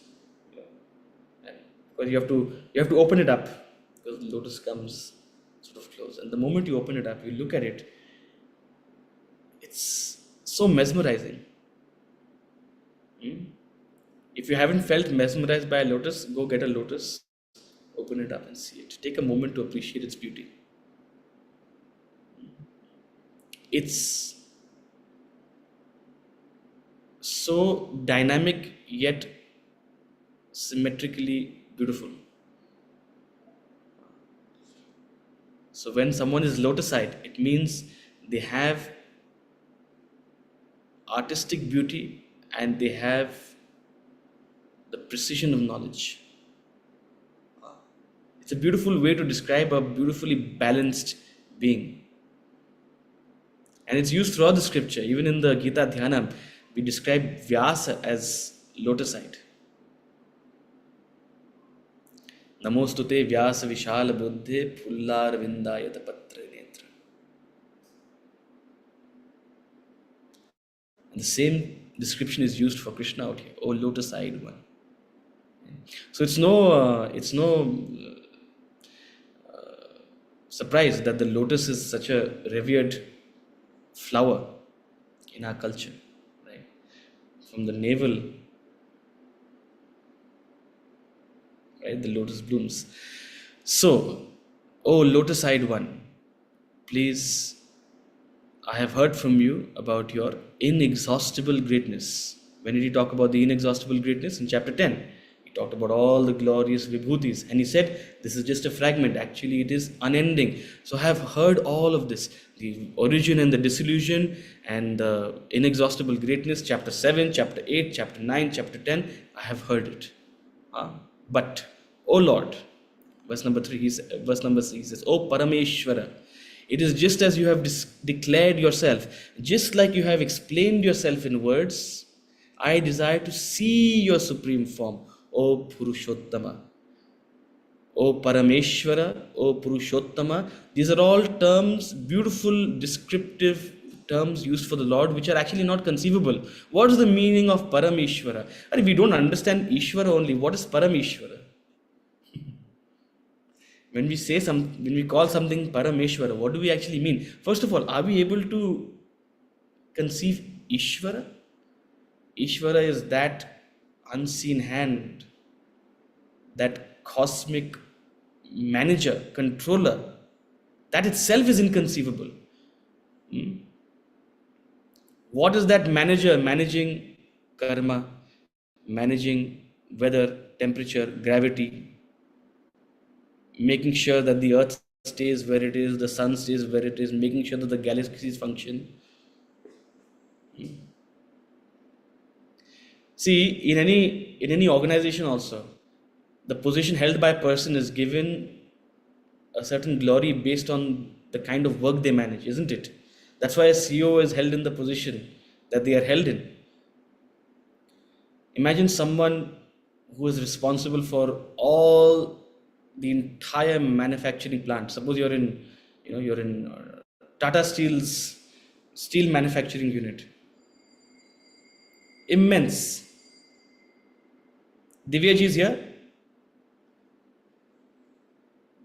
Speaker 1: and because you have to open it up because the lotus comes sort of close. And the moment you open it up, you look at it. It's so mesmerizing. If you haven't felt mesmerized by a lotus, go get a lotus, open it up and see it. Take a moment to appreciate its beauty. It's so dynamic yet symmetrically beautiful. So when someone is lotus-eyed, it means they have artistic beauty and they have the precision of knowledge. It's a beautiful way to describe a beautifully balanced being. And it's used throughout the scripture. Even in the Gita Dhyanam, we describe Vyasa as lotus-eyed. Namostute Vyasa Vishala Buddhe Pullar Vindayata Patra Netra. And the same description is used for Krishna out here. Oh, lotus-eyed one. So it's no surprise that the lotus is such a revered flower in our culture, right? From the navel, right, the lotus blooms. So, oh lotus-eyed one, please, I have heard from you about your inexhaustible greatness. When did he talk about the inexhaustible greatness? In chapter 10. He talked about all the glorious vibhutis. And he said, this is just a fragment. Actually, it is unending. So I have heard all of this. The origin and the dissolution and the inexhaustible greatness. Chapter 7, chapter 8, chapter 9, chapter 10. I have heard it. But, O Lord, verse number 3, verse number 6, he says, O Parameshwara, it is just as you have declared yourself, just like you have explained yourself in words, I desire to see your supreme form, O Purushottama. O Parameshwara, O Purushottama. These are all terms, beautiful, descriptive terms used for the Lord, which are actually not conceivable. What is the meaning of Parameshwara? And if we don't understand Ishvara only, what is Parameshwara? When we call something Parameshwara, what do we actually mean? First of all, are we able to conceive Ishvara? Ishvara is that unseen hand, that cosmic manager, controller. That itself is inconceivable. What is that manager managing karma, managing weather, temperature, gravity, making sure that the earth stays where it is, the sun stays where it is, making sure that the galaxies function. See, in any organization also, the position held by a person is given a certain glory based on the kind of work they manage, isn't it? That's why a CEO is held in the position that they are held in. Imagine someone who is responsible for all the entire manufacturing plant. Suppose you're in Tata Steel's steel manufacturing unit. Immense. Divya ji is here.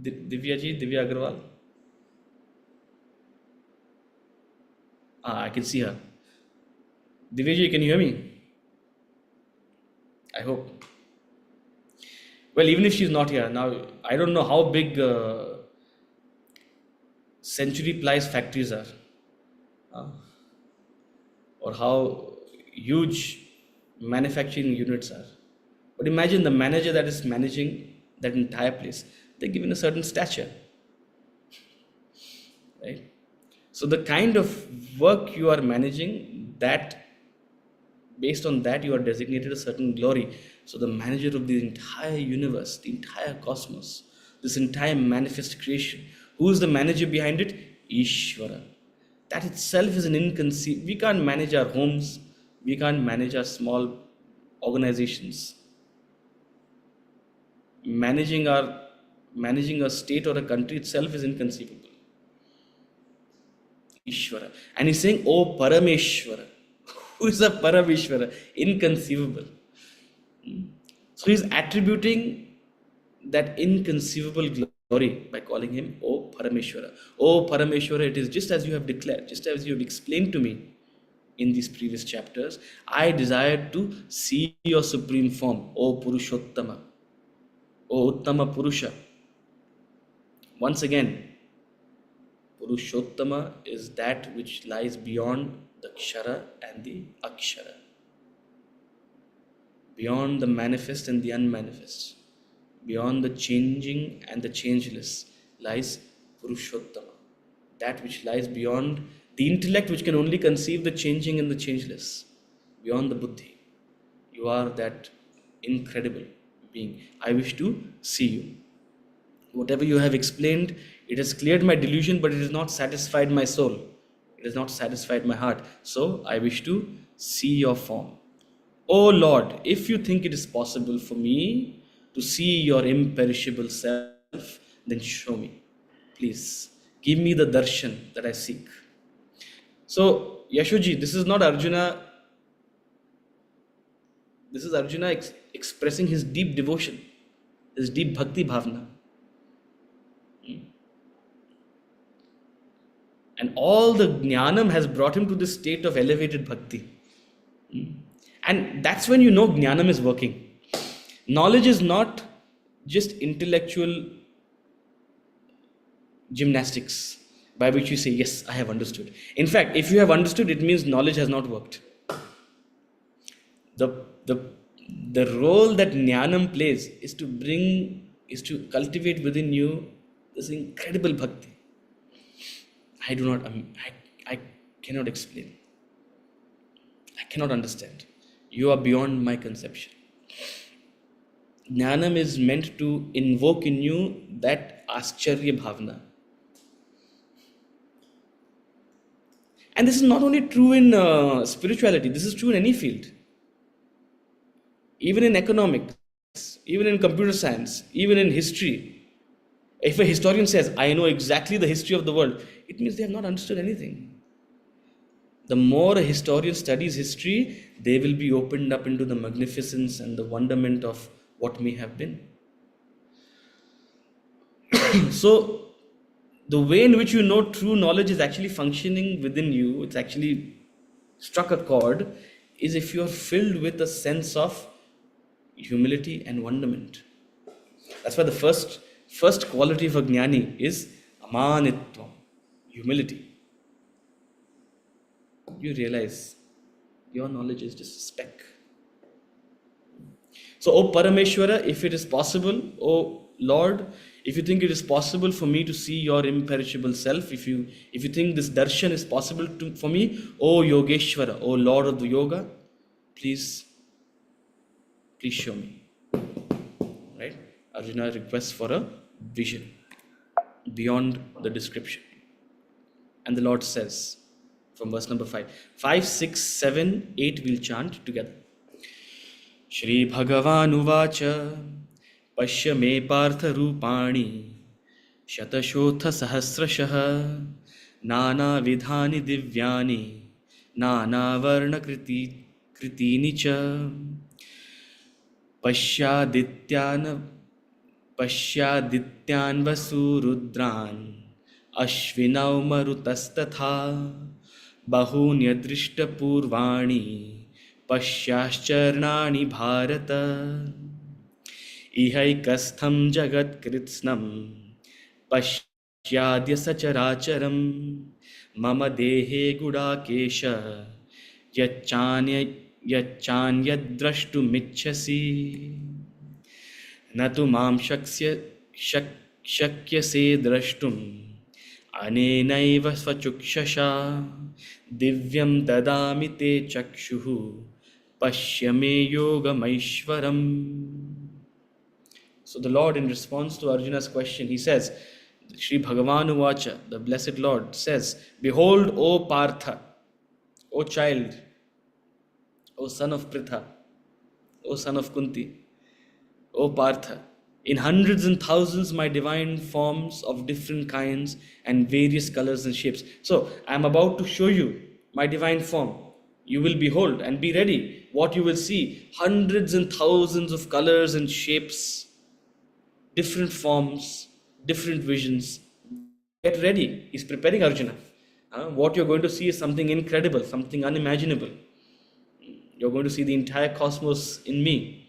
Speaker 1: Divya Agarwal. I can see her. Divya ji, can you hear me? I hope. Well, even if she's not here, now I don't know how big Century Ply's factories are, or how huge manufacturing units are. But imagine the manager that is managing that entire place. They're given a certain stature, right? So the kind of work you are managing, that based on that you are designated a certain glory. So the manager of the entire universe, the entire cosmos, this entire manifest creation, who is the manager behind it? Ishvara. That itself is an inconceivable. We can't manage our homes. We can't manage our small organizations. Managing our Managing a state or a country itself is inconceivable. Ishvara. And he's saying, oh Parameshwara. Who is a Parameshwara? Inconceivable. So he's attributing that inconceivable glory by calling him O Parameshwara. O Parameshwara, it is just as you have declared, just as you have explained to me in these previous chapters. I desire to see your supreme form, O Purushottama, O Uttama Purusha. Once again, Purushottama is that which lies beyond the Kshara and the Akshara, beyond the manifest and the unmanifest, beyond the changing and the changeless lies Purushottama, that which lies beyond the intellect which can only conceive the changing and the changeless, beyond the buddhi. You are that incredible being. I wish to see you. Whatever you have explained, it has cleared my delusion, but it has not satisfied my soul. It has not satisfied my heart. So I wish to see your form. O Lord, if you think it is possible for me to see your imperishable self, then show me. Please, give me the darshan that I seek. So, Yashoji, this is not Arjuna. This is Arjuna expressing his deep devotion, his deep bhakti bhavna. And all the jnanam has brought him to this state of elevated bhakti. And that's when you know jnanam is working. Knowledge is not just intellectual gymnastics by which you say, yes, I have understood. In fact, if you have understood, it means knowledge has not worked. The role that jnanam plays is to cultivate within you this incredible bhakti. I cannot explain. I cannot understand. You are beyond my conception. Jnanam is meant to invoke in you that ascharya bhavna. And this is not only true in spirituality, this is true in any field. Even in economics, even in computer science, even in history. If a historian says, I know exactly the history of the world, it means they have not understood anything. The more a historian studies history, they will be opened up into the magnificence and the wonderment of what may have been. So, the way in which you know true knowledge is actually functioning within you, it's actually struck a chord, is if you are filled with a sense of humility and wonderment. That's why the first quality of a jnani is amanitvam, humility. You realize your knowledge is just a speck. So, O Parameshwara, if it is possible, O Lord, if you think it is possible for me to see your imperishable self, if you think this darshan is possible for me, O Yogeshwara, O Lord of the Yoga, please show me. Right? Arjuna requests for a vision beyond the description. And the Lord says, from verse number 5, 5, 6, 7, 8 we'll chant together. Shri Bhagavan Uvacha Pashya me partha rupani Shatashotha sahasrashah Nana vidhani divyani Nana varna kritini cha Pashyadityan vasurudran Ashvinau marutastatha Bahunyadrishta purvani Pashyascharnani bharata Ihaikastham jagat kritsnam Pashyadya sacharacharam Mama dehe gudakesha Yachanyad drashtumichhasi Natu mam shakyase drashtum Anenaiva svachukshasha Divyam dadami te chakshuhu Pashyame yogamaishwaram. So the Lord, in response to Arjuna's question, he says, Shri Bhagavan Uvacha, the blessed Lord says, behold, O Partha, O child, O son of Pritha, O son of Kunti, O Partha, In hundreds and thousands, my divine forms of different kinds and various colors and shapes. So, I am about to show you my divine form. You will behold and be ready. What you will see, hundreds and thousands of colors and shapes, different forms, different visions. Get ready. He's preparing Arjuna. What you're going to see is something incredible, something unimaginable. You're going to see the entire cosmos in me.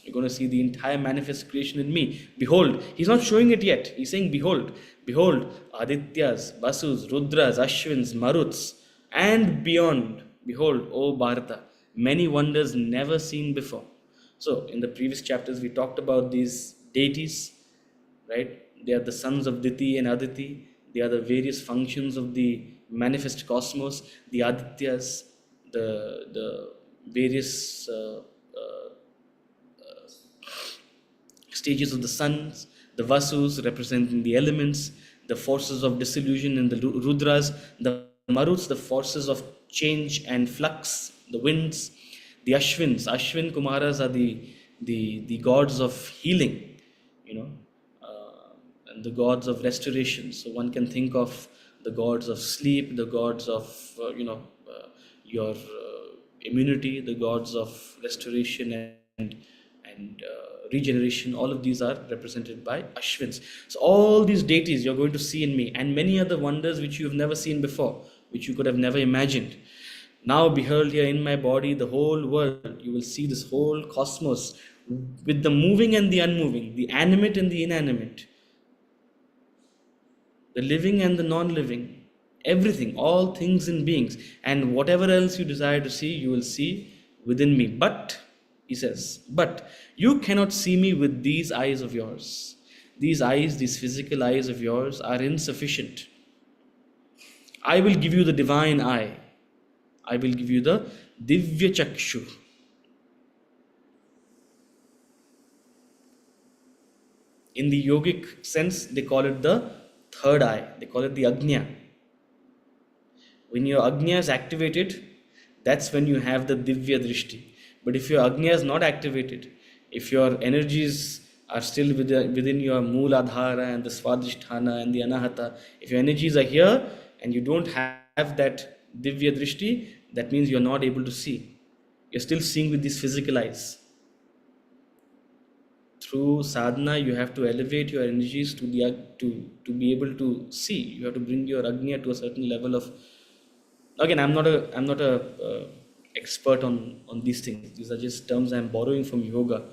Speaker 1: You're going to see the entire manifest creation in me. Behold, he's not showing it yet. He's saying, behold, behold, Adityas, Vasus, Rudras, Ashwins, Maruts, and beyond. Behold, O Bharata, many wonders never seen before. So, in the previous chapters, we talked about these deities, right? They are the sons of Diti and Aditi. They are the various functions of the manifest cosmos. The Adityas, the various stages of the suns, the Vasus representing the elements, the forces of dissolution, and the Rudras, the Maruts, the forces of change and flux, the winds, the Ashwins. Ashwin Kumaras are the gods of healing, and the gods of restoration. So one can think of the gods of sleep, the gods of your immunity, the gods of restoration and regeneration. All of these are represented by Ashwins. So all these deities you're going to see in me, and many other wonders which you have never seen before, which you could have never imagined. Now behold here in my body the whole world. You will see this whole cosmos with the moving and the unmoving, the animate and the inanimate, the living and the non-living, everything, all things and beings, and whatever else you desire to see, you will see within me. But, he says, but you cannot see me with these eyes of yours. These eyes, these physical eyes of yours are insufficient. I will give you the divine eye. I will give you the Divya Chakshu. In the yogic sense, they call it the third eye. They call it the Agnya. When your Agnya is activated, that's when you have the Divya Drishti. But if your Agnya is not activated, if your energies are still within your Mooladhara and the Swadhisthana and the Anahata, if your energies are here and you don't have that Divya Drishti, that means you're not able to see. You're still seeing with these physical eyes. Through sadhana, you have to elevate your energies to be able to see. You have to bring your Agnya to a certain level of. Again, I'm not a expert on these things. These are just terms I'm borrowing from yoga.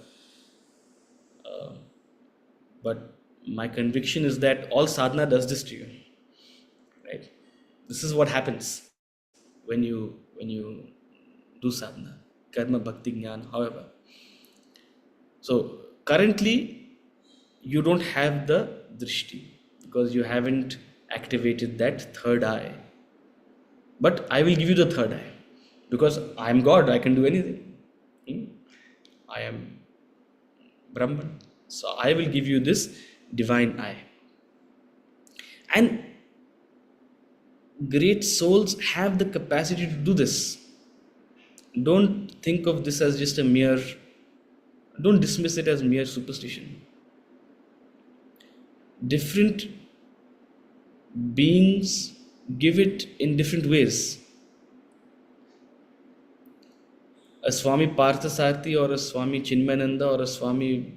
Speaker 1: But my conviction is that all sadhana does this to you, right? This is what happens when you do sadhana, karma, bhakti, jnana, however. So currently, you don't have the drishti because you haven't activated that third eye. But I will give you the third eye because I am God, I can do anything. I am Brahman. So I will give you this divine eye. And great souls have the capacity to do this. Don't think of this as just don't dismiss it as mere superstition. Different beings give it in different ways. A Swami Parthasarthi or a Swami Chinmayananda or a Swami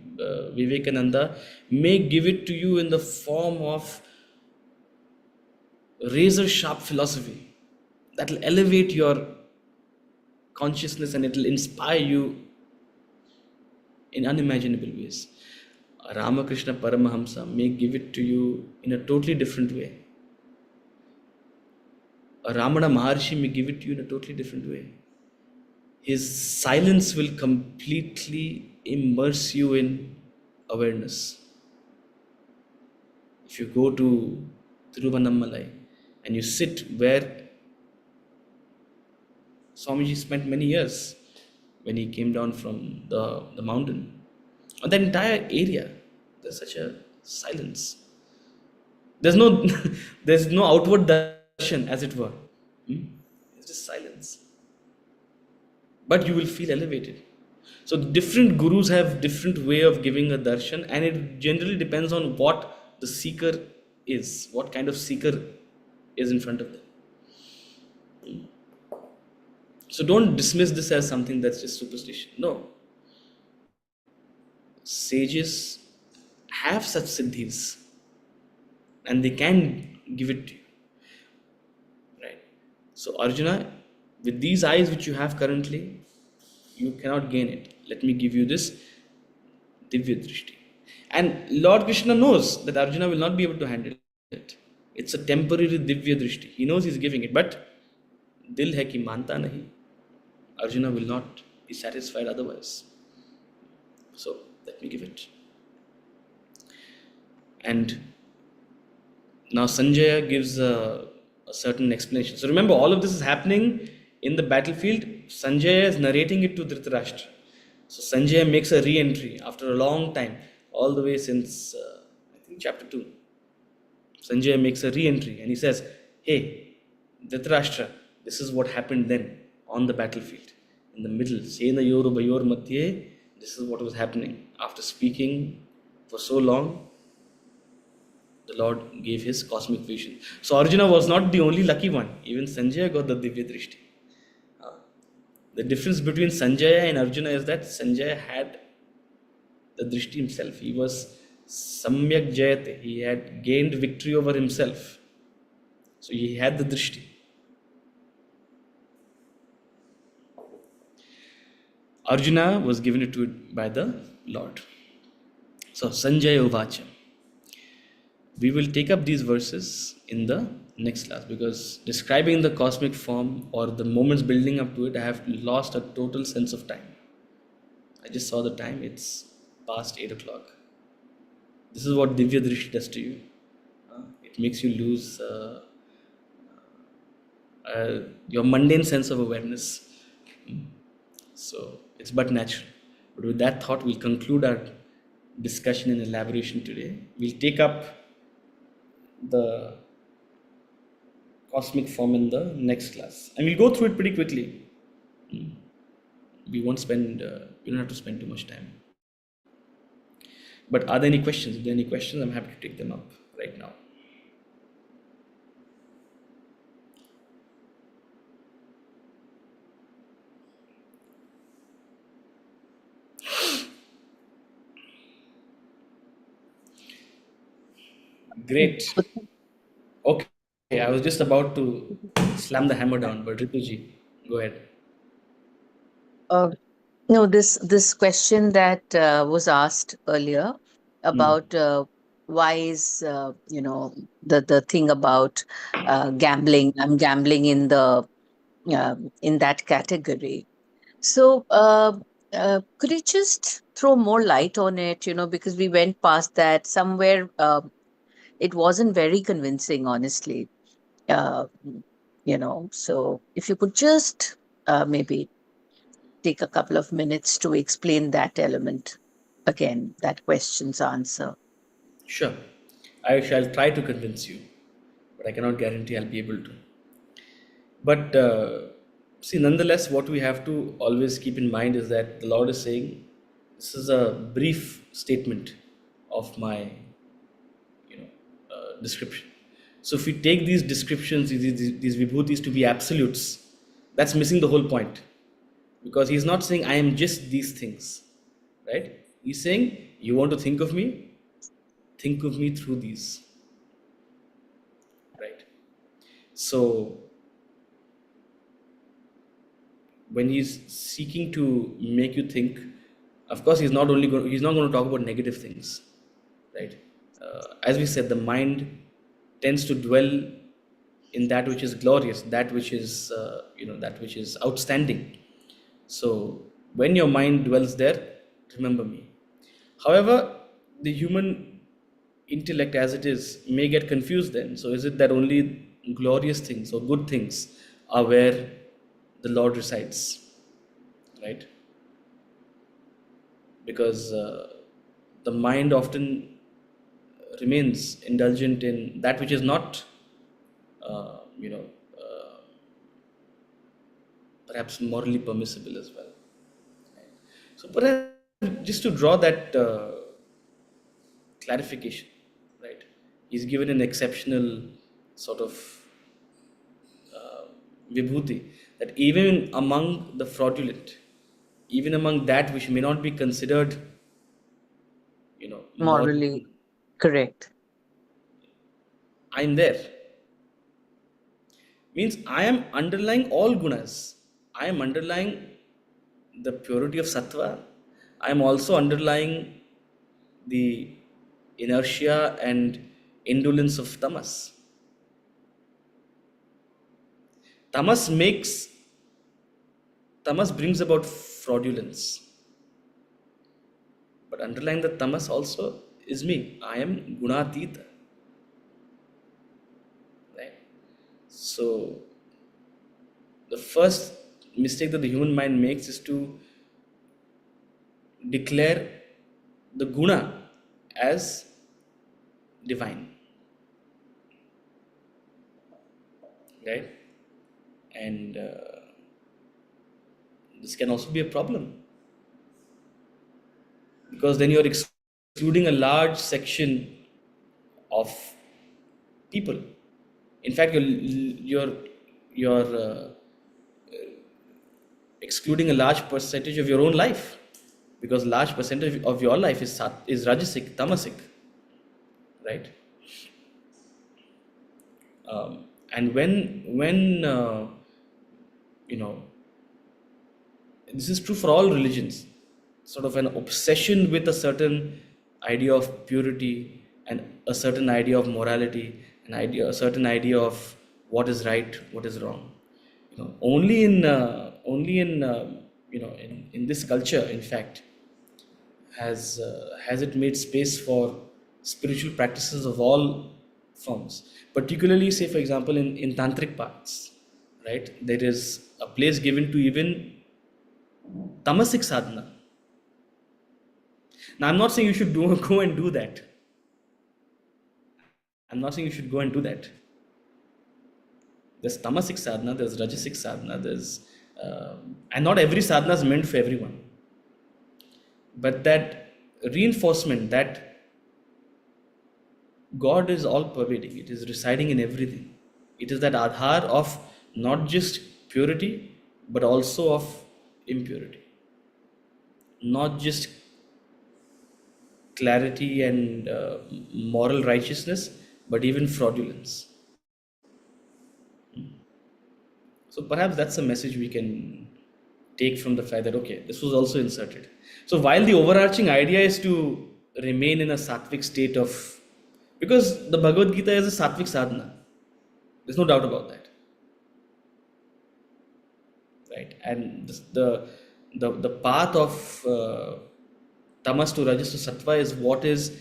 Speaker 1: Vivekananda may give it to you in the form of razor sharp philosophy that will elevate your consciousness and it will inspire you in unimaginable ways. Ramakrishna Paramahamsa may give it to you in a totally different way. Ramana Maharshi may give it to you in a totally different way. His silence will completely immerse you in awareness. If you go to Tiruvannamalai and you sit where Swamiji spent many years when he came down from the mountain, on that entire area, there's such a silence. There's no outward darshan, as it were. It's just silence. But you will feel elevated. So different gurus have different way of giving a darshan, and it generally depends on what the seeker is, what kind of seeker is in front of them. So don't dismiss this as something that's just superstition. No. Sages have such siddhis and they can give it to you. Right? So Arjuna, with these eyes which you have currently, you cannot gain it. Let me give you this Divya Drishti. And Lord Krishna knows that Arjuna will not be able to handle it. It's a temporary Divya Drishti. He knows he's giving it, but Dil hai ki manta nahi. Arjuna will not be satisfied otherwise. So let me give it. And now Sanjaya gives a certain explanation. So remember, all of this is happening in the battlefield. Sanjaya is narrating it to Dhritarashtra. So Sanjaya makes a re-entry after a long time, all the way since I think chapter 2. Sanjaya makes a re-entry and he says, "Hey, Dhritarashtra, this is what happened then on the battlefield. In the middle, Sena Yoru Bayor Madhye, this is what was happening. After speaking for so long, the Lord gave his cosmic vision." So Arjuna was not the only lucky one. Even Sanjaya got the Divya Drishti. The difference between Sanjaya and Arjuna is that Sanjaya had the Drishti himself. He was Samyak Jayate. He had gained victory over himself. So he had the Drishti. Arjuna was given it to it by the Lord. So Sanjaya Uvacha. We will take up these verses in the next class because describing the cosmic form or the moments building up to it, I have lost a total sense of time. I just saw the time, it's past 8 o'clock. This is what Divya Drishti does to you. It makes you lose your mundane sense of awareness. So it's but natural. But with that thought, we'll conclude our discussion and elaboration today. We'll take up the cosmic form in the next class, and we'll go through it pretty quickly. We won't spend, we don't have to spend too much time. But are there any questions? If there are any questions, I'm happy to take them up right now. Great. Okay, I was just about to slam the hammer down, but Rituji, go ahead.
Speaker 3: No, this question that was asked earlier about why is the thing about gambling. I'm gambling in the in that category. So could you just throw more light on it? Because we went past that somewhere. It wasn't very convincing, honestly. So if you could just maybe take a couple of minutes to explain that element again, that question's answer.
Speaker 1: Sure. I shall try to convince you, but I cannot guarantee I'll be able to. But see, nonetheless, what we have to always keep in mind is that the Lord is saying, this is a brief statement of my description. So if we take these descriptions, these vibhutis to be absolutes, that's missing the whole point. Because he's not saying I am just these things, right? He's saying, you want to think of me through these, right? So when he's seeking to make you think, of course, he's not going to talk about negative things, right? As we said, the mind tends to dwell in that which is glorious, that which is that which is outstanding. So when your mind dwells there, remember me. However, the human intellect as it is may get confused then. So is it that only glorious things or good things are where the Lord resides, right? Because the mind often remains indulgent in that which is not, perhaps morally permissible as well. Right? So perhaps just to draw that clarification, right? He's given an exceptional sort of vibhuti, that even among the fraudulent, even among that which may not be considered, moral,
Speaker 3: Morally correct.
Speaker 1: I'm there. Means I am underlying all gunas. I am underlying the purity of sattva. I am also underlying the inertia and indolence of tamas. Tamas makes Tamas brings about fraudulence. But underlying the tamas also is me. I am gunatita. Right? So the first mistake that the human mind makes is to declare the guna as divine. Right? And this can also be a problem, because then you're excluding a large section of people. In fact, you're excluding a large percentage of your own life, because large percentage of your life is rajasic, tamasic, right? And when this is true for all religions, sort of an obsession with a certain idea of purity and a certain idea of morality, a certain idea of what is right, what is wrong. Only in this culture, in fact, has it made space for spiritual practices of all forms. Particularly, say for example, in tantric paths, right? There is a place given to even tamasic sadhana. Now, I'm not saying you should go and do that. I'm not saying you should go and do that. There's tamasic sadhana, there's rajasic sadhana, and not every sadhana is meant for everyone. But that reinforcement that God is all pervading, it is residing in everything. It is that adhar of not just purity, but also of impurity. Not just clarity and moral righteousness, but even fraudulence. So perhaps that's a message we can take from the fact that, okay, this was also inserted. So while the overarching idea is to remain in a sattvic state of, because the Bhagavad Gita is a sattvic sadhana, there's no doubt about that, right? And the path of tamas to rajas to sattva is what is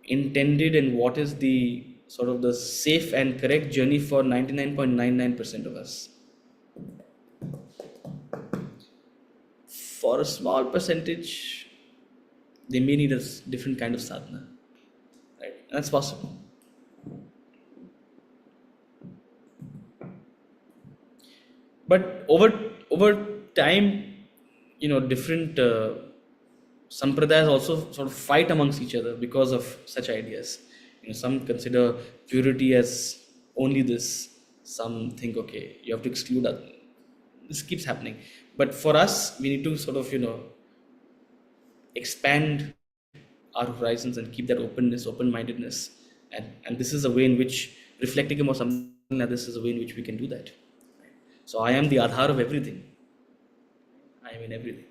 Speaker 1: intended and what is the sort of the safe and correct journey for 99.99% of us. For a small percentage, they may need a different kind of sadhana, right? That's possible. But over time, different sampradayas also sort of fight amongst each other because of such ideas. Some consider purity as only this. Some think, okay, you have to exclude that. This keeps happening. But for us, we need to sort of, expand our horizons and keep that openness, open-mindedness. And this is a way in which, reflecting about something like this is a way in which we can do that. So I am the adhar of everything. I am in everything.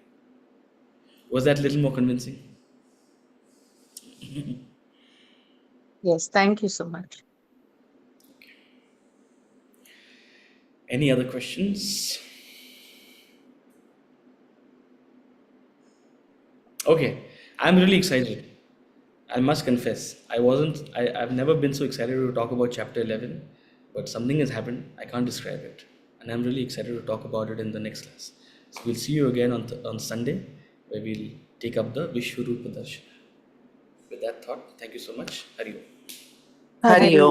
Speaker 1: Was that a little more convincing?
Speaker 3: Yes, thank you so much.
Speaker 1: Any other questions? Okay, I'm really excited. I must confess, I've never been so excited to talk about chapter 11, but something has happened. I can't describe it. And I'm really excited to talk about it in the next class. So we'll see you again on Sunday, where we'll take up the Vishwarupa Darshana. With that thought, thank you so much. Hari Om.
Speaker 4: Hari Om.